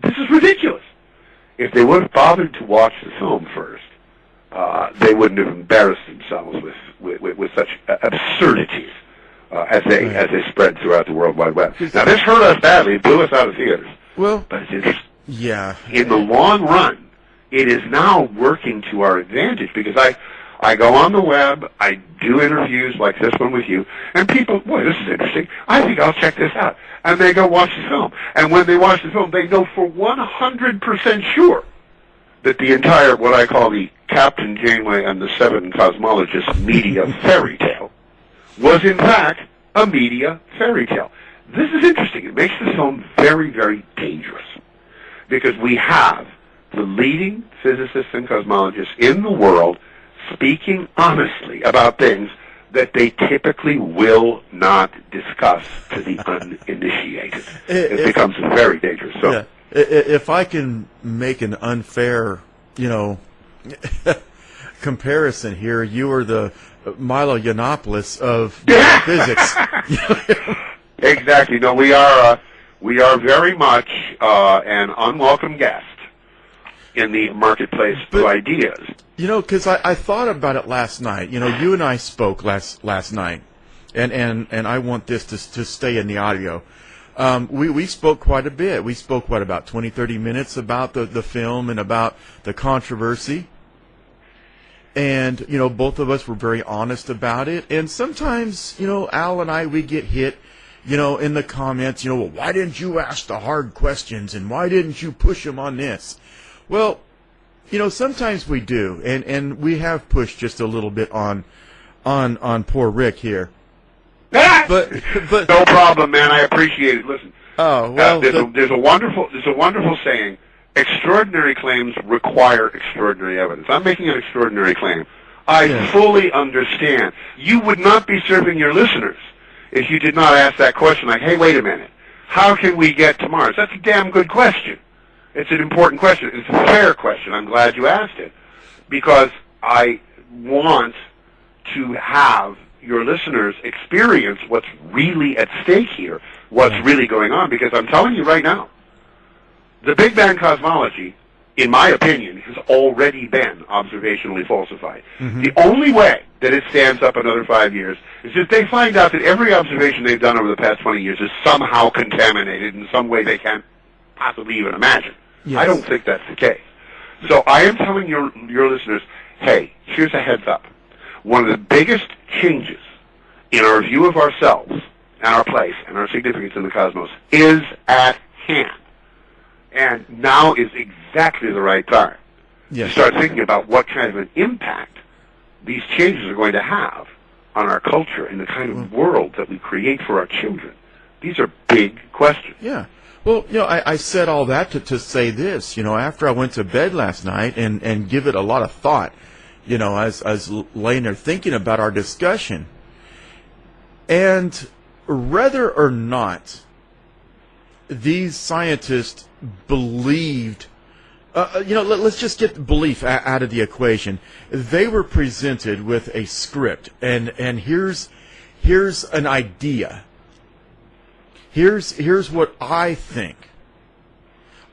this is ridiculous. If they would have bothered to watch the film first, they wouldn't have embarrassed themselves with such absurdities as they spread throughout the World Wide Web. Now this hurt us badly, it blew us out of theaters. Well, but it's interesting. Yeah. In the long run, it is now working to our advantage because I go on the web, I do interviews like this one with you, and people, boy, this is interesting. I think I'll check this out. And they go watch the film. And when they watch the film, they know for 100% sure that the entire, what I call the Captain Janeway and the Seven Cosmologists media fairy tale was in fact a media fairy tale. This is interesting. It makes the film very, very dangerous because we have the leading physicists and cosmologists in the world speaking honestly about things that they typically will not discuss to the uninitiated. It becomes very dangerous. So, yeah. If I can make an unfair, comparison here, you are the Milo Yiannopoulos of physics. Exactly. No, we are very much an unwelcome guest in the marketplace of ideas. Because I thought about it last night. You and I spoke last night, and I want this to stay in the audio. We spoke quite a bit. We spoke, about 20, 30 minutes about the film and about the controversy. And, both of us were very honest about it. And sometimes, Al and I, we get hit, in the comments, well, why didn't you ask the hard questions and why didn't you push them on this? Well, sometimes we do, and we have pushed just a little bit on poor Rick here. But no problem, man. I appreciate it. Listen, there's a wonderful saying: extraordinary claims require extraordinary evidence. I'm making an extraordinary claim. I fully understand. You would not be serving your listeners if you did not ask that question. Like, hey, wait a minute, how can we get to Mars? That's a damn good question. It's an important question. It's a fair question. I'm glad you asked it because I want to have your listeners experience what's really at stake here, what's really going on, because I'm telling you right now, the Big Bang cosmology, in my opinion, has already been observationally falsified. The only way that it stands up another 5 years is if they find out that every observation they've done over the past 20 years is somehow contaminated in some way they can't possibly even imagine. Yes. I don't think that's the case. So I am telling your listeners, hey, here's a heads up. One of the biggest changes in our view of ourselves and our place and our significance in the cosmos is at hand. And now is exactly the right time to start thinking about what kind of an impact these changes are going to have on our culture and the kind of world that we create for our children. These are big questions. Yeah. Well, I said all that to say this. After I went to bed last night and give it a lot of thought, as I was laying there thinking about our discussion. And whether or not these scientists believed, let's just get belief out of the equation. They were presented with a script, and here's an idea. Here's what I think.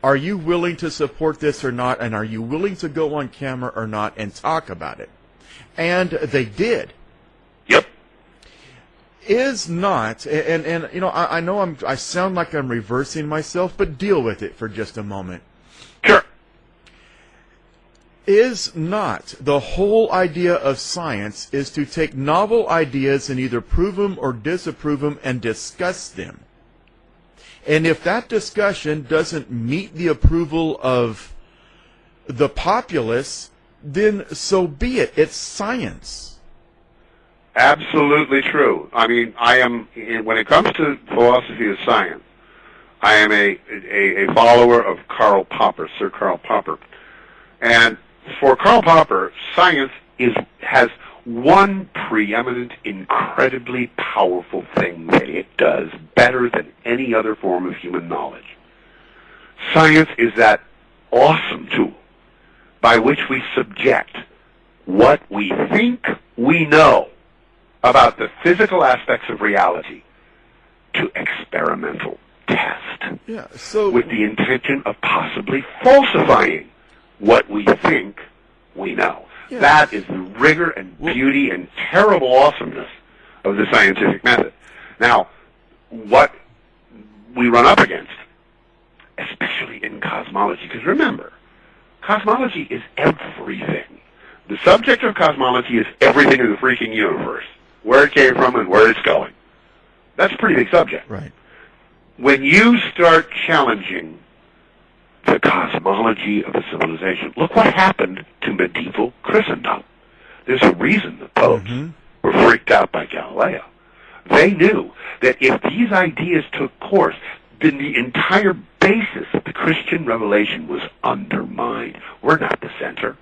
Are you willing to support this or not? And are you willing to go on camera or not and talk about it? And they did. Yep. Is not, and I know I sound like I'm reversing myself, but deal with it for just a moment. Sure. Is not the whole idea of science is to take novel ideas and either prove them or disapprove them and discuss them. And if that discussion doesn't meet the approval of the populace, then so be it. It's science. Absolutely true. I mean, when it comes to philosophy of science, I am a follower of Karl Popper, Sir Karl Popper. And for Karl Popper, science has one preeminent, incredibly powerful thing that it does better than any other form of human knowledge. Science is that awesome tool by which we subject what we think we know about the physical aspects of reality to experimental test. Yeah, so with the intention of possibly falsifying what we think we know. Yeah. That is the rigor and beauty and terrible awesomeness of the scientific method. Now, what we run up against, especially in cosmology, because remember, cosmology is everything. The subject of cosmology is everything in the freaking universe, where it came from and where it's going. That's a pretty big subject. Right. When you start challenging the cosmology of a civilization, look what happened to medieval Christendom. There's a reason the popes were freaked out by Galileo. They knew that if these ideas took course, then the entire basis of the Christian revelation was undermined. We're not the center.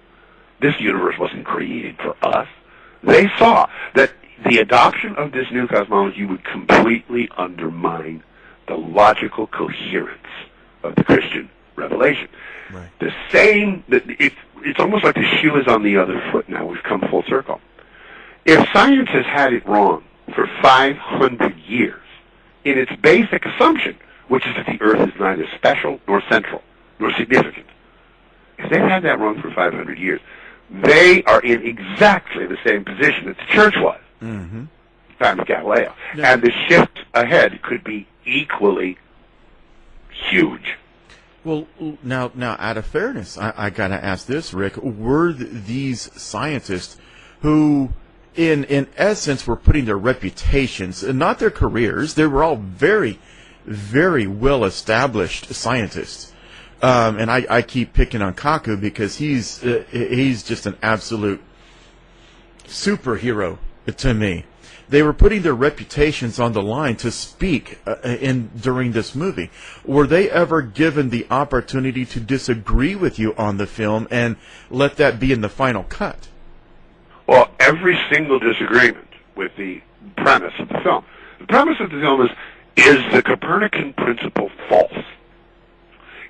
This universe wasn't created for us. They saw that the adoption of this new cosmology would completely undermine the logical coherence of the Christian revelation. Right. The same, it's almost like the shoe is on the other foot now. We've come full circle. If science has had it wrong for 500 years in its basic assumption, which is that the Earth is neither special nor central nor significant, if they've had that wrong for 500 years, they are in exactly the same position that the Church was time of Galileo. Yeah. And the shift ahead could be equally huge. Well, now, out of fairness, I got to ask this, Rick. Were these scientists who, in essence, were putting their reputations, and not their careers, they were all very, very well-established scientists. And I keep picking on Kaku because he's just an absolute superhero to me. They were putting their reputations on the line to speak during this movie. Were they ever given the opportunity to disagree with you on the film and let that be in the final cut? Well, every single disagreement with the premise of the film. The premise of the film is the Copernican Principle false?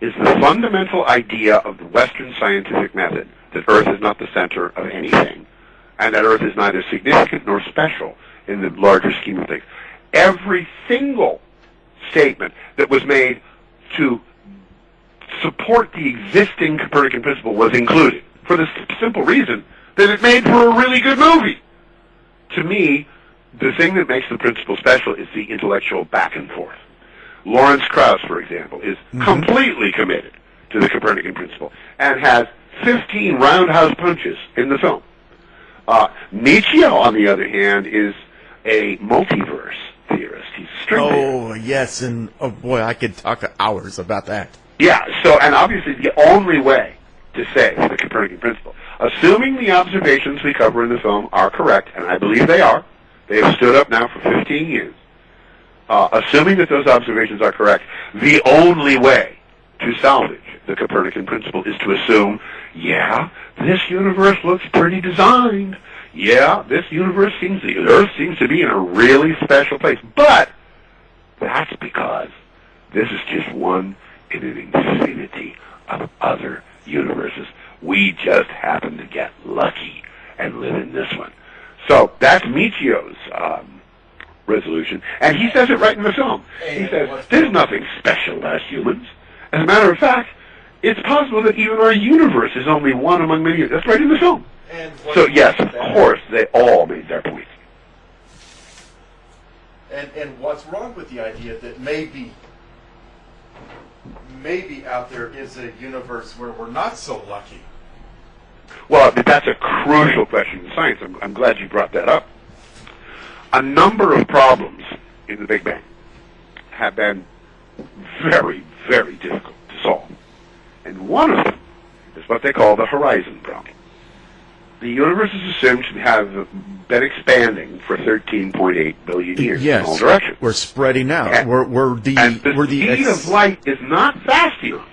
Is the fundamental idea of the Western scientific method that Earth is not the center of anything, and that Earth is neither significant nor special in the larger scheme of things. Every single statement that was made to support the existing Copernican principle was included, for the simple reason that it made for a really good movie. To me, the thing that makes the principle special is the intellectual back and forth. Lawrence Krauss, for example, is completely committed to the Copernican principle and has 15 roundhouse punches in the film. Nietzsche, on the other hand, is a multiverse theorist. He's strictly... Oh, yes, and oh boy, I could talk hours about that. Yeah, and obviously the only way to say the Copernican principle, assuming the observations we cover in the film are correct, and I believe they are, they have stood up now for 15 years, assuming that those observations are correct, the only way to salvage the Copernican Principle is to assume, yeah, this universe looks pretty designed. Yeah, this universe the Earth seems to be in a really special place. But that's because this is just one in an infinity of other universes. We just happen to get lucky and live in this one. So that's Michio's resolution. And he says it right in the film. He says, there's nothing special about humans. As a matter of fact, it's possible that even our universe is only one among many. That's right in the film. So yes, of course, they all made their point. And what's wrong with the idea that maybe out there is a universe where we're not so lucky? Well, that's a crucial question in science. I'm glad you brought that up. A number of problems in the Big Bang have been very, very difficult to solve. And one of them is what they call the horizon problem. The universe is assumed to have been expanding for 13.8 billion years in all directions. We're spreading out. And the speed of light is not fast enough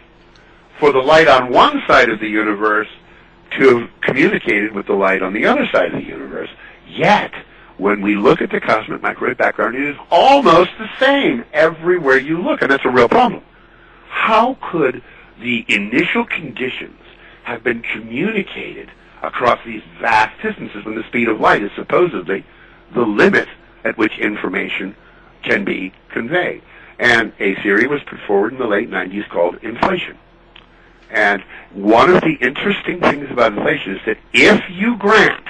for the light on one side of the universe to have communicated with the light on the other side of the universe. Yet, when we look at the cosmic microwave background, it is almost the same everywhere you look, and that's a real problem. How could the initial conditions have been communicated across these vast distances when the speed of light is supposedly the limit at which information can be conveyed? And a theory was put forward in the late 90s called inflation. And one of the interesting things about inflation is that if you grant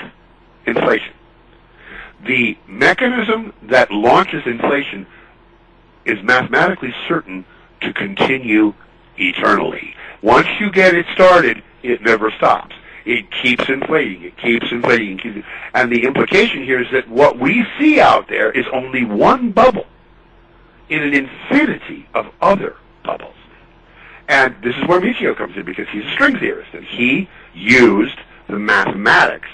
inflation, the mechanism that launches inflation is mathematically certain to continue eternally. Once you get it started, it never stops. It keeps inflating, it keeps inflating, and the implication here is that what we see out there is only one bubble in an infinity of other bubbles. And this is where Michio comes in, because he's a string theorist, and he used the mathematics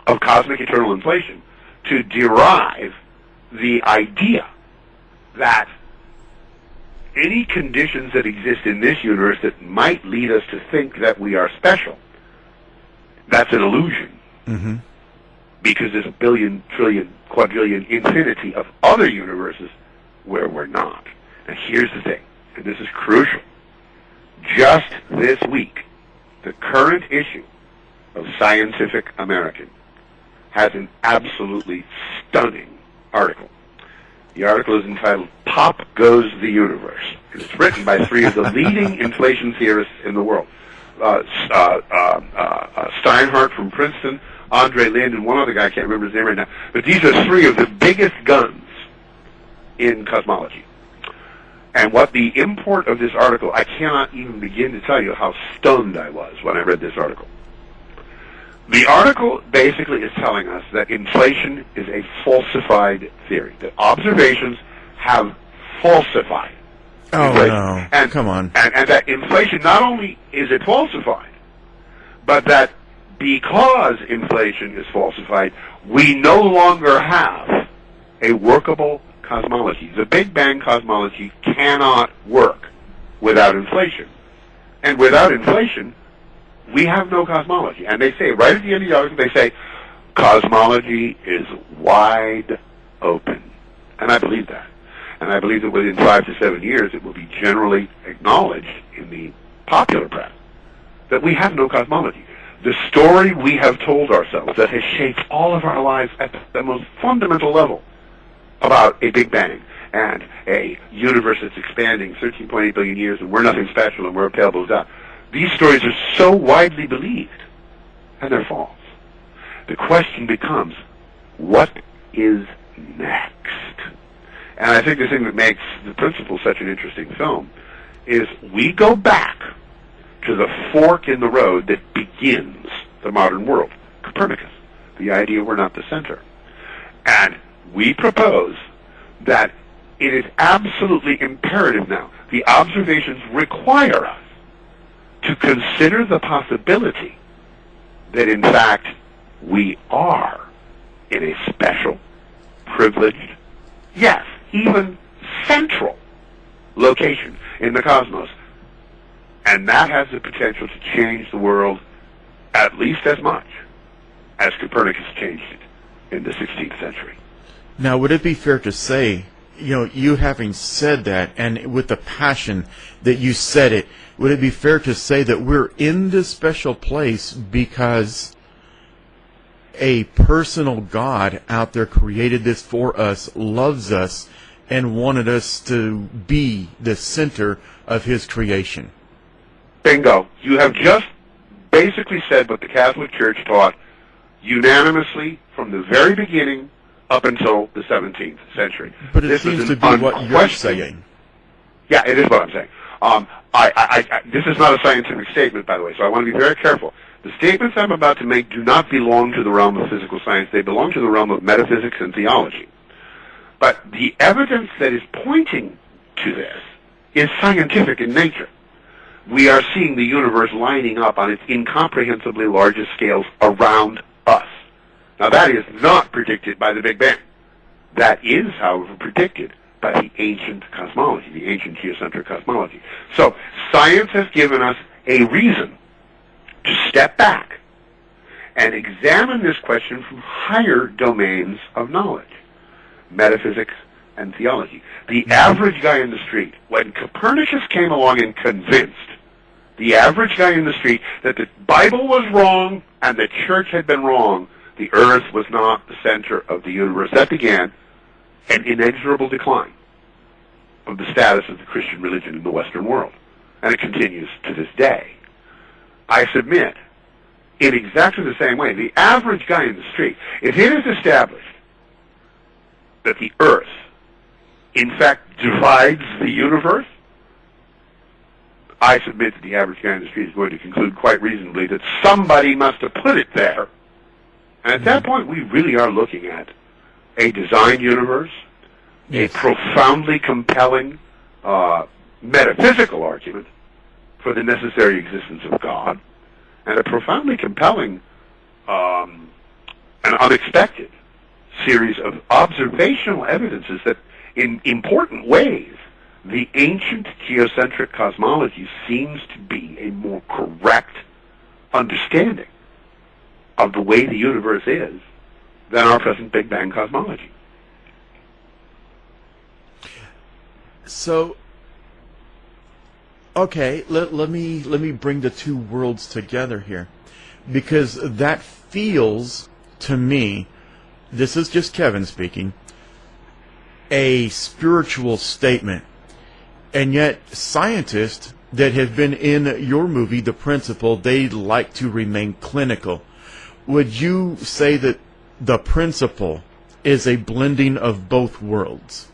of cosmic eternal inflation to derive the idea that any conditions that exist in this universe that might lead us to think that we are special, that's an illusion. Mm-hmm. Because there's a billion, trillion, quadrillion, infinity of other universes where we're not. And here's the thing, and this is crucial. Just this week, the current issue of Scientific American has an absolutely stunning article. The article is entitled, Pop Goes the Universe. And it's written by three of the leading inflation theorists in the world. Steinhardt from Princeton, Andre Lind, and one other guy, I can't remember his name right now. But these are three of the biggest guns in cosmology. And what the import of this article, I cannot even begin to tell you how stunned I was when I read this article. The article basically is telling us that inflation is a falsified theory, that observations have falsified inflation. No. And, come on. And that inflation, not only is it falsified, but that because inflation is falsified, we no longer have a workable cosmology. The Big Bang cosmology cannot work without inflation. And without inflation, we have no cosmology. And they say, right at the end of the article, they say, cosmology is wide open. And I believe that. And I believe that within 5 to 7 years, it will be generally acknowledged in the popular press that we have no cosmology. The story we have told ourselves that has shaped all of our lives at the most fundamental level about a Big Bang and a universe that's expanding 13.8 billion years and we're nothing special and we're a pale blue dot. These stories are so widely believed, and they're false. The question becomes, what is next? And I think the thing that makes The Principle such an interesting film is we go back to the fork in the road that begins the modern world, Copernicus, the idea we're not the center. And we propose that it is absolutely imperative now. The observations require us to consider the possibility that, in fact, we are in a special, privileged, yes, even central location in the cosmos. And that has the potential to change the world at least as much as Copernicus changed it in the 16th century. Now, would it be fair to say, you having said that, and with the passion that you said it, would it be fair to say that we're in this special place because a personal God out there created this for us, loves us, and wanted us to be the center of his creation? Bingo. You have just basically said what the Catholic Church taught unanimously from the very beginning up until the 17th century. But it seems to be what you're saying. Yeah, it is what I'm saying. This is not a scientific statement, by the way, so I want to be very careful. The statements I'm about to make do not belong to the realm of physical science. They belong to the realm of metaphysics and theology. But the evidence that is pointing to this is scientific in nature. We are seeing the universe lining up on its incomprehensibly largest scales around us. Now, that is not predicted by the Big Bang. That is, however, predicted by the ancient cosmology, the ancient geocentric cosmology. So, science has given us a reason to step back and examine this question from higher domains of knowledge, metaphysics and theology. The average guy in the street, when Copernicus came along and convinced the average guy in the street that the Bible was wrong and the church had been wrong, the earth was not the center of the universe, that began an inexorable decline of the status of the Christian religion in the Western world. And it continues to this day. I submit, in exactly the same way, the average guy in the street, if it is established that the earth, in fact, divides the universe, I submit that the average guy in the street is going to conclude quite reasonably that somebody must have put it there. And at that point, we really are looking at a designed universe, a profoundly compelling metaphysical argument for the necessary existence of God, and a profoundly compelling and unexpected series of observational evidences that, in important ways, the ancient geocentric cosmology seems to be a more correct understanding of the way the universe is than our present Big Bang cosmology. So, okay, let me bring the two worlds together here, because that feels to me, this is just Kevin speaking, a spiritual statement. And yet, scientists that have been in your movie, The Principle, they like to remain clinical. Would you say that The Principle is a blending of both worlds?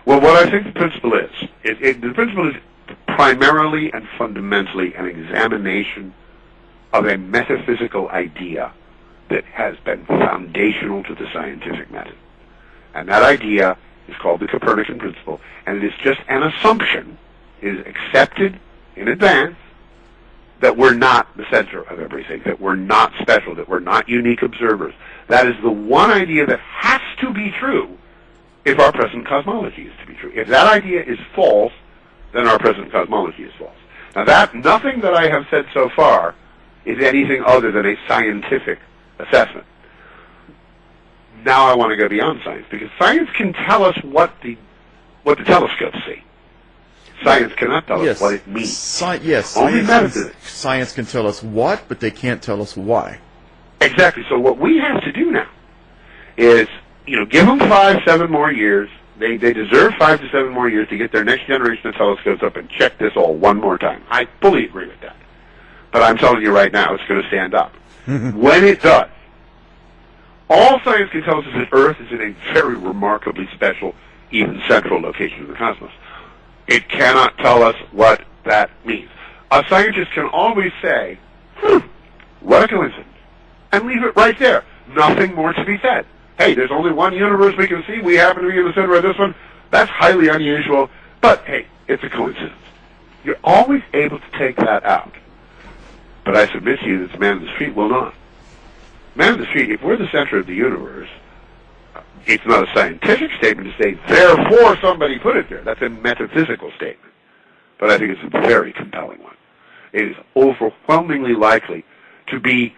Well, what I think the principle is, the principle is primarily and fundamentally an examination of a metaphysical idea that has been foundational to the scientific method. And that idea is called the Copernican Principle, and it is just an assumption, it is accepted in advance, that we're not the center of everything, that we're not special, that we're not unique observers. That is the one idea that has to be true if our present cosmology is to be true. If that idea is false, then our present cosmology is false. Now, nothing that I have said so far is anything other than a scientific assessment. Now I want to go beyond science, because science can tell us what the telescopes see. Science cannot tell us what it means. Only metaphysics. Science can tell us what, but they can't tell us why. Exactly. So what we have to do now is, give them 5-7 more years. They deserve 5 to 7 more years to get their next generation of telescopes up and check this all one more time. I fully agree with that. But I'm telling you right now, it's going to stand up. When it does, all science can tell us is that Earth is in a very remarkably special, even central location of the cosmos. It cannot tell us what that means. A scientist can always say, what a coincidence, and leave it right there. Nothing more to be said. Hey, there's only one universe we can see. We happen to be in the center of this one. That's highly unusual, but hey, it's a coincidence. You're always able to take that out. But I submit to you that the man in the street will not. Man in the street, if we're the center of the universe, it's not a scientific statement to say, therefore somebody put it there. That's a metaphysical statement. But I think it's a very compelling one. it is overwhelmingly likely to be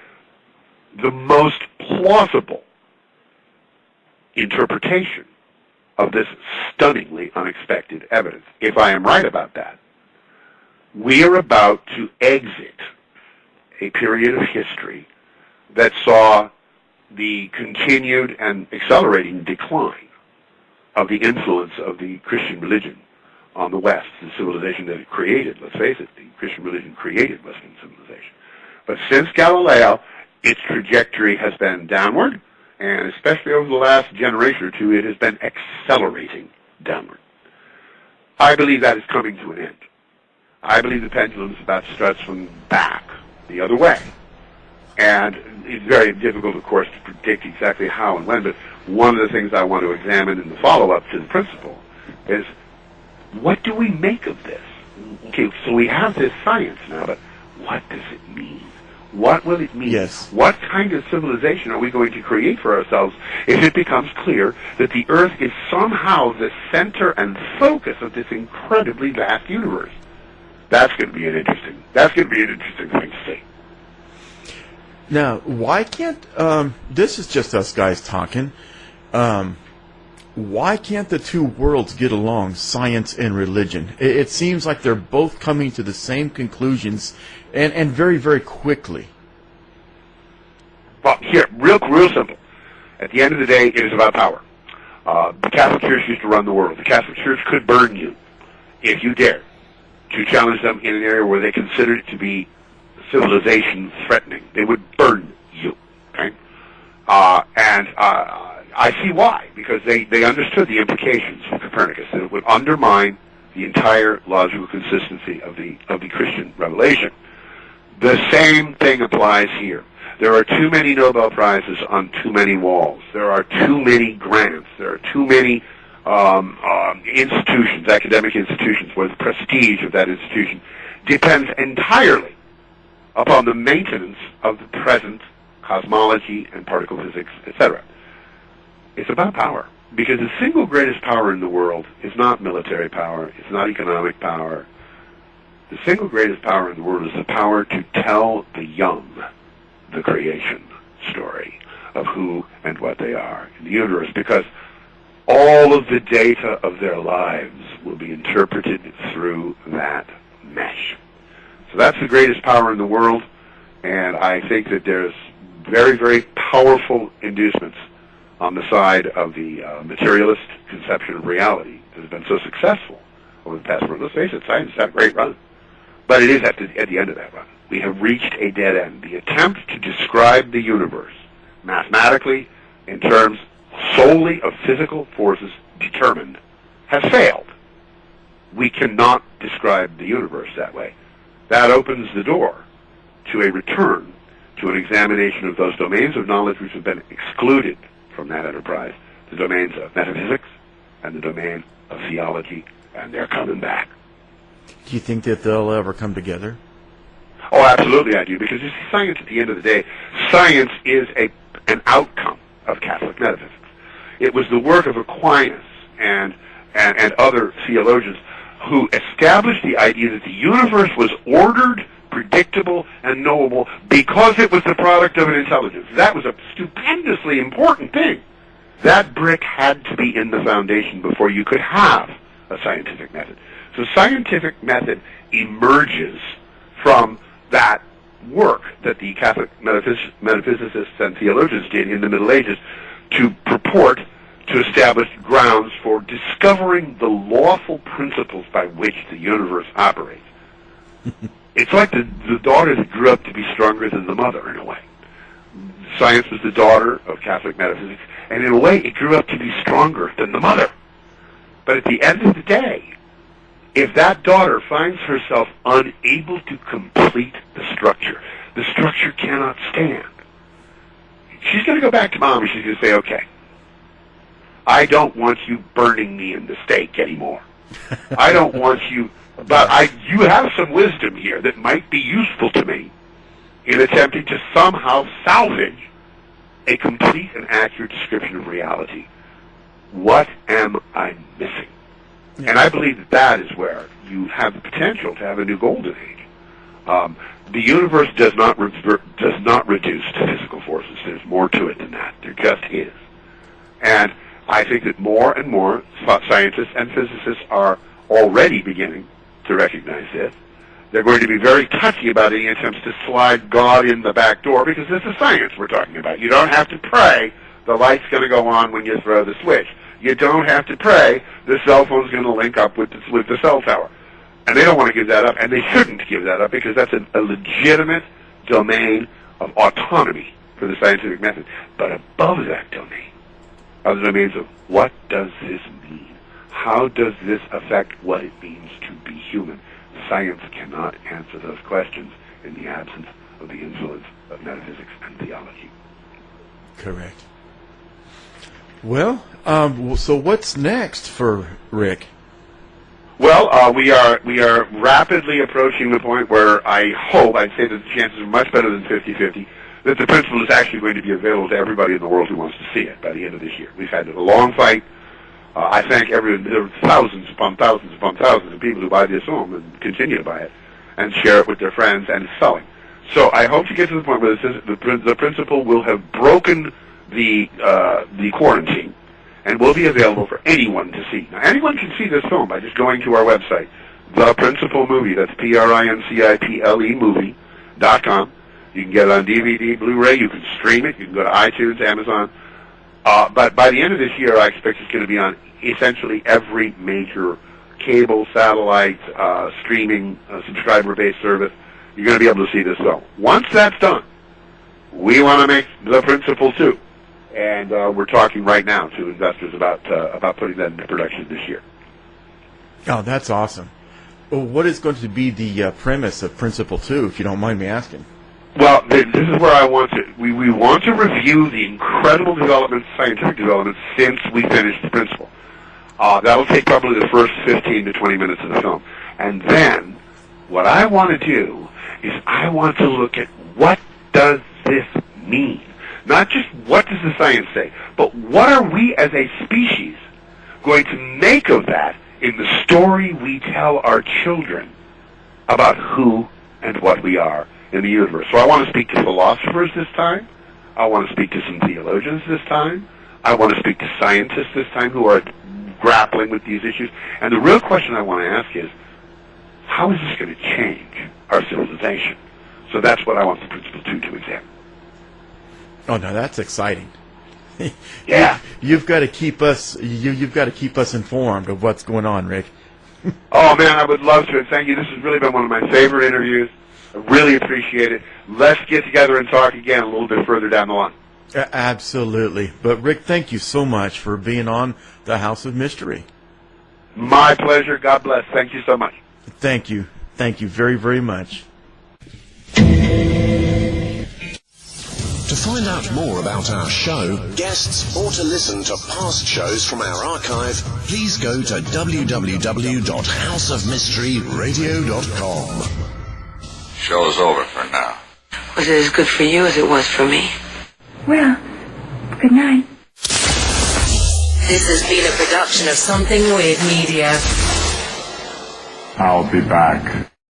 the most plausible interpretation of this stunningly unexpected evidence. If I am right about that, we are about to exit a period of history that saw the continued and accelerating decline of the influence of the Christian religion on the West, the civilization that it created. Let's face it, the Christian religion created Western civilization. But since Galileo, its trajectory has been downward, and especially over the last generation or two, it has been accelerating downward. I believe that is coming to an end. I believe the pendulum is about to start swinging back the other way. And it's very difficult, of course, to predict exactly how and when, but one of the things I want to examine in the follow-up to the principle is, what do we make of this? Okay, so we have this science now, but what does it mean? What will it mean? Yes. What kind of civilization are we going to create for ourselves if it becomes clear that the Earth is somehow the center and focus of this incredibly vast universe? That's going to be an interesting thing to see. Now, why can't, this is just us guys talking, why can't the two worlds get along, science and religion? It seems like they're both coming to the same conclusions, and very, very quickly. Well, here, real simple. At the end of the day, it is about power. The Catholic Church used to run the world. The Catholic Church could burn you if you dared to challenge them in an area where they considered it to be civilization threatening. They would burn you. Okay? I see why, because they understood the implications of Copernicus, that it would undermine the entire logical consistency of the Christian revelation. The same thing applies here. There are too many Nobel Prizes on too many walls. There are too many grants. There are too many institutions, academic institutions, where the prestige of that institution depends entirely upon the maintenance of the present cosmology and particle physics, etc. It's about power, because the single greatest power in the world is not military power, it's not economic power. The single greatest power in the world is the power to tell the young the creation story of who and what they are in the universe, because all of the data of their lives will be interpreted through that mesh. So that's the greatest power in the world, and I think that there's very, very powerful inducements on the side of the materialist conception of reality that has been so successful over the past year. Let's face it, science has had a great run. But it is at the end of that run. We have reached a dead end. The attempt to describe the universe mathematically in terms solely of physical forces determined has failed. We cannot describe the universe that way. That opens the door to a return to an examination of those domains of knowledge which have been excluded from that enterprise, the domains of metaphysics and the domain of theology, and they're coming back. Do you think that they'll ever come together? Oh, absolutely I do, because you see, science at the end of the day, science is an outcome of Catholic metaphysics. It was the work of Aquinas and other theologians who established the idea that the universe was ordered, predictable, and knowable because it was the product of an intelligence. That was a stupendously important thing. That brick had to be in the foundation before you could have a scientific method. So scientific method emerges from that work that the Catholic metaphysicists and theologians did in the Middle Ages to purport to establish grounds for discovering the lawful principles by which the universe operates. It's like the daughter that grew up to be stronger than the mother, in a way. Science was the daughter of Catholic metaphysics, and in a way it grew up to be stronger than the mother. But at the end of the day, if that daughter finds herself unable to complete the structure cannot stand. She's going to go back to mom and she's going to say, okay, I don't want you burning me in the stake anymore. I don't want you, but you have some wisdom here that might be useful to me in attempting to somehow salvage a complete and accurate description of reality. What am I missing? And I believe that is where you have the potential to have a new golden age The universe does not reduce to physical forces. There's more to it than that. There just is. And I think that more and more scientists and physicists are already beginning to recognize this. They're going to be very touchy about any attempts to slide God in the back door, because this is science we're talking about. You don't have to pray the light's going to go on when you throw the switch. You don't have to pray the cell phone's going to link up with the cell tower. And they don't want to give that up, and they shouldn't give that up, because that's a legitimate domain of autonomy for the scientific method. But above that domain are the domains of what does this mean? How does this affect what it means to be human? Science cannot answer those questions in the absence of the influence of metaphysics and theology. Correct. Well, so what's next for Rick? Well, we are rapidly approaching the point where I'd say that the chances are much better than 50-50, that the principle is actually going to be available to everybody in the world who wants to see it by the end of this year. We've had a long fight. I thank everyone. There are thousands upon thousands upon thousands of people who buy this film and continue to buy it and share it with their friends, and it's selling. So I hope to get to the point where the principle will have broken the quarantine and will be available for anyone to see. Now, anyone can see this film by just going to our website, The Principle Movie. That's PRINCIPLE movie.com. You can get it on DVD, Blu-ray. You can stream it. You can go to iTunes, Amazon. But by the end of this year, I expect it's going to be on essentially every major cable, satellite, streaming, subscriber-based service. You're going to be able to see this film. Once that's done, we want to make The Principle 2. And we're talking right now to investors about putting that into production this year. Oh, that's awesome. Well, what is going to be the premise of Principle 2, if you don't mind me asking? Well, this is where we want to review the incredible developments, scientific developments, since we finished the principle. That'll take probably the first 15 to 20 minutes of the film. And then, what I want to do is I want to look at what does this mean? Not just what does the science say, but what are we as a species going to make of that in the story we tell our children about who and what we are in the universe. So I want to speak to philosophers this time. I want to speak to some theologians this time. I want to speak to scientists this time who are grappling with these issues. And the real question I want to ask is, how is this going to change our civilization? So that's what I want the Principle 2 to examine. Oh, no, that's exciting. Yeah. You've got to keep us. You've got to keep us informed of what's going on, Rick. Oh man, I would love to. Thank you. This has really been one of my favorite interviews. I really appreciate it. Let's get together and talk again a little bit further down the line. Absolutely. But Rick, thank you so much for being on the House of Mystery. My pleasure. God bless. Thank you so much. Thank you. Thank you very, very much. To find out more about our show, guests, or to listen to past shows from our archive, please go to www.houseofmysteryradio.com. Show's over for now. Was it as good for you as it was for me? Well, good night. This has been a production of Something Weird Media. I'll be back.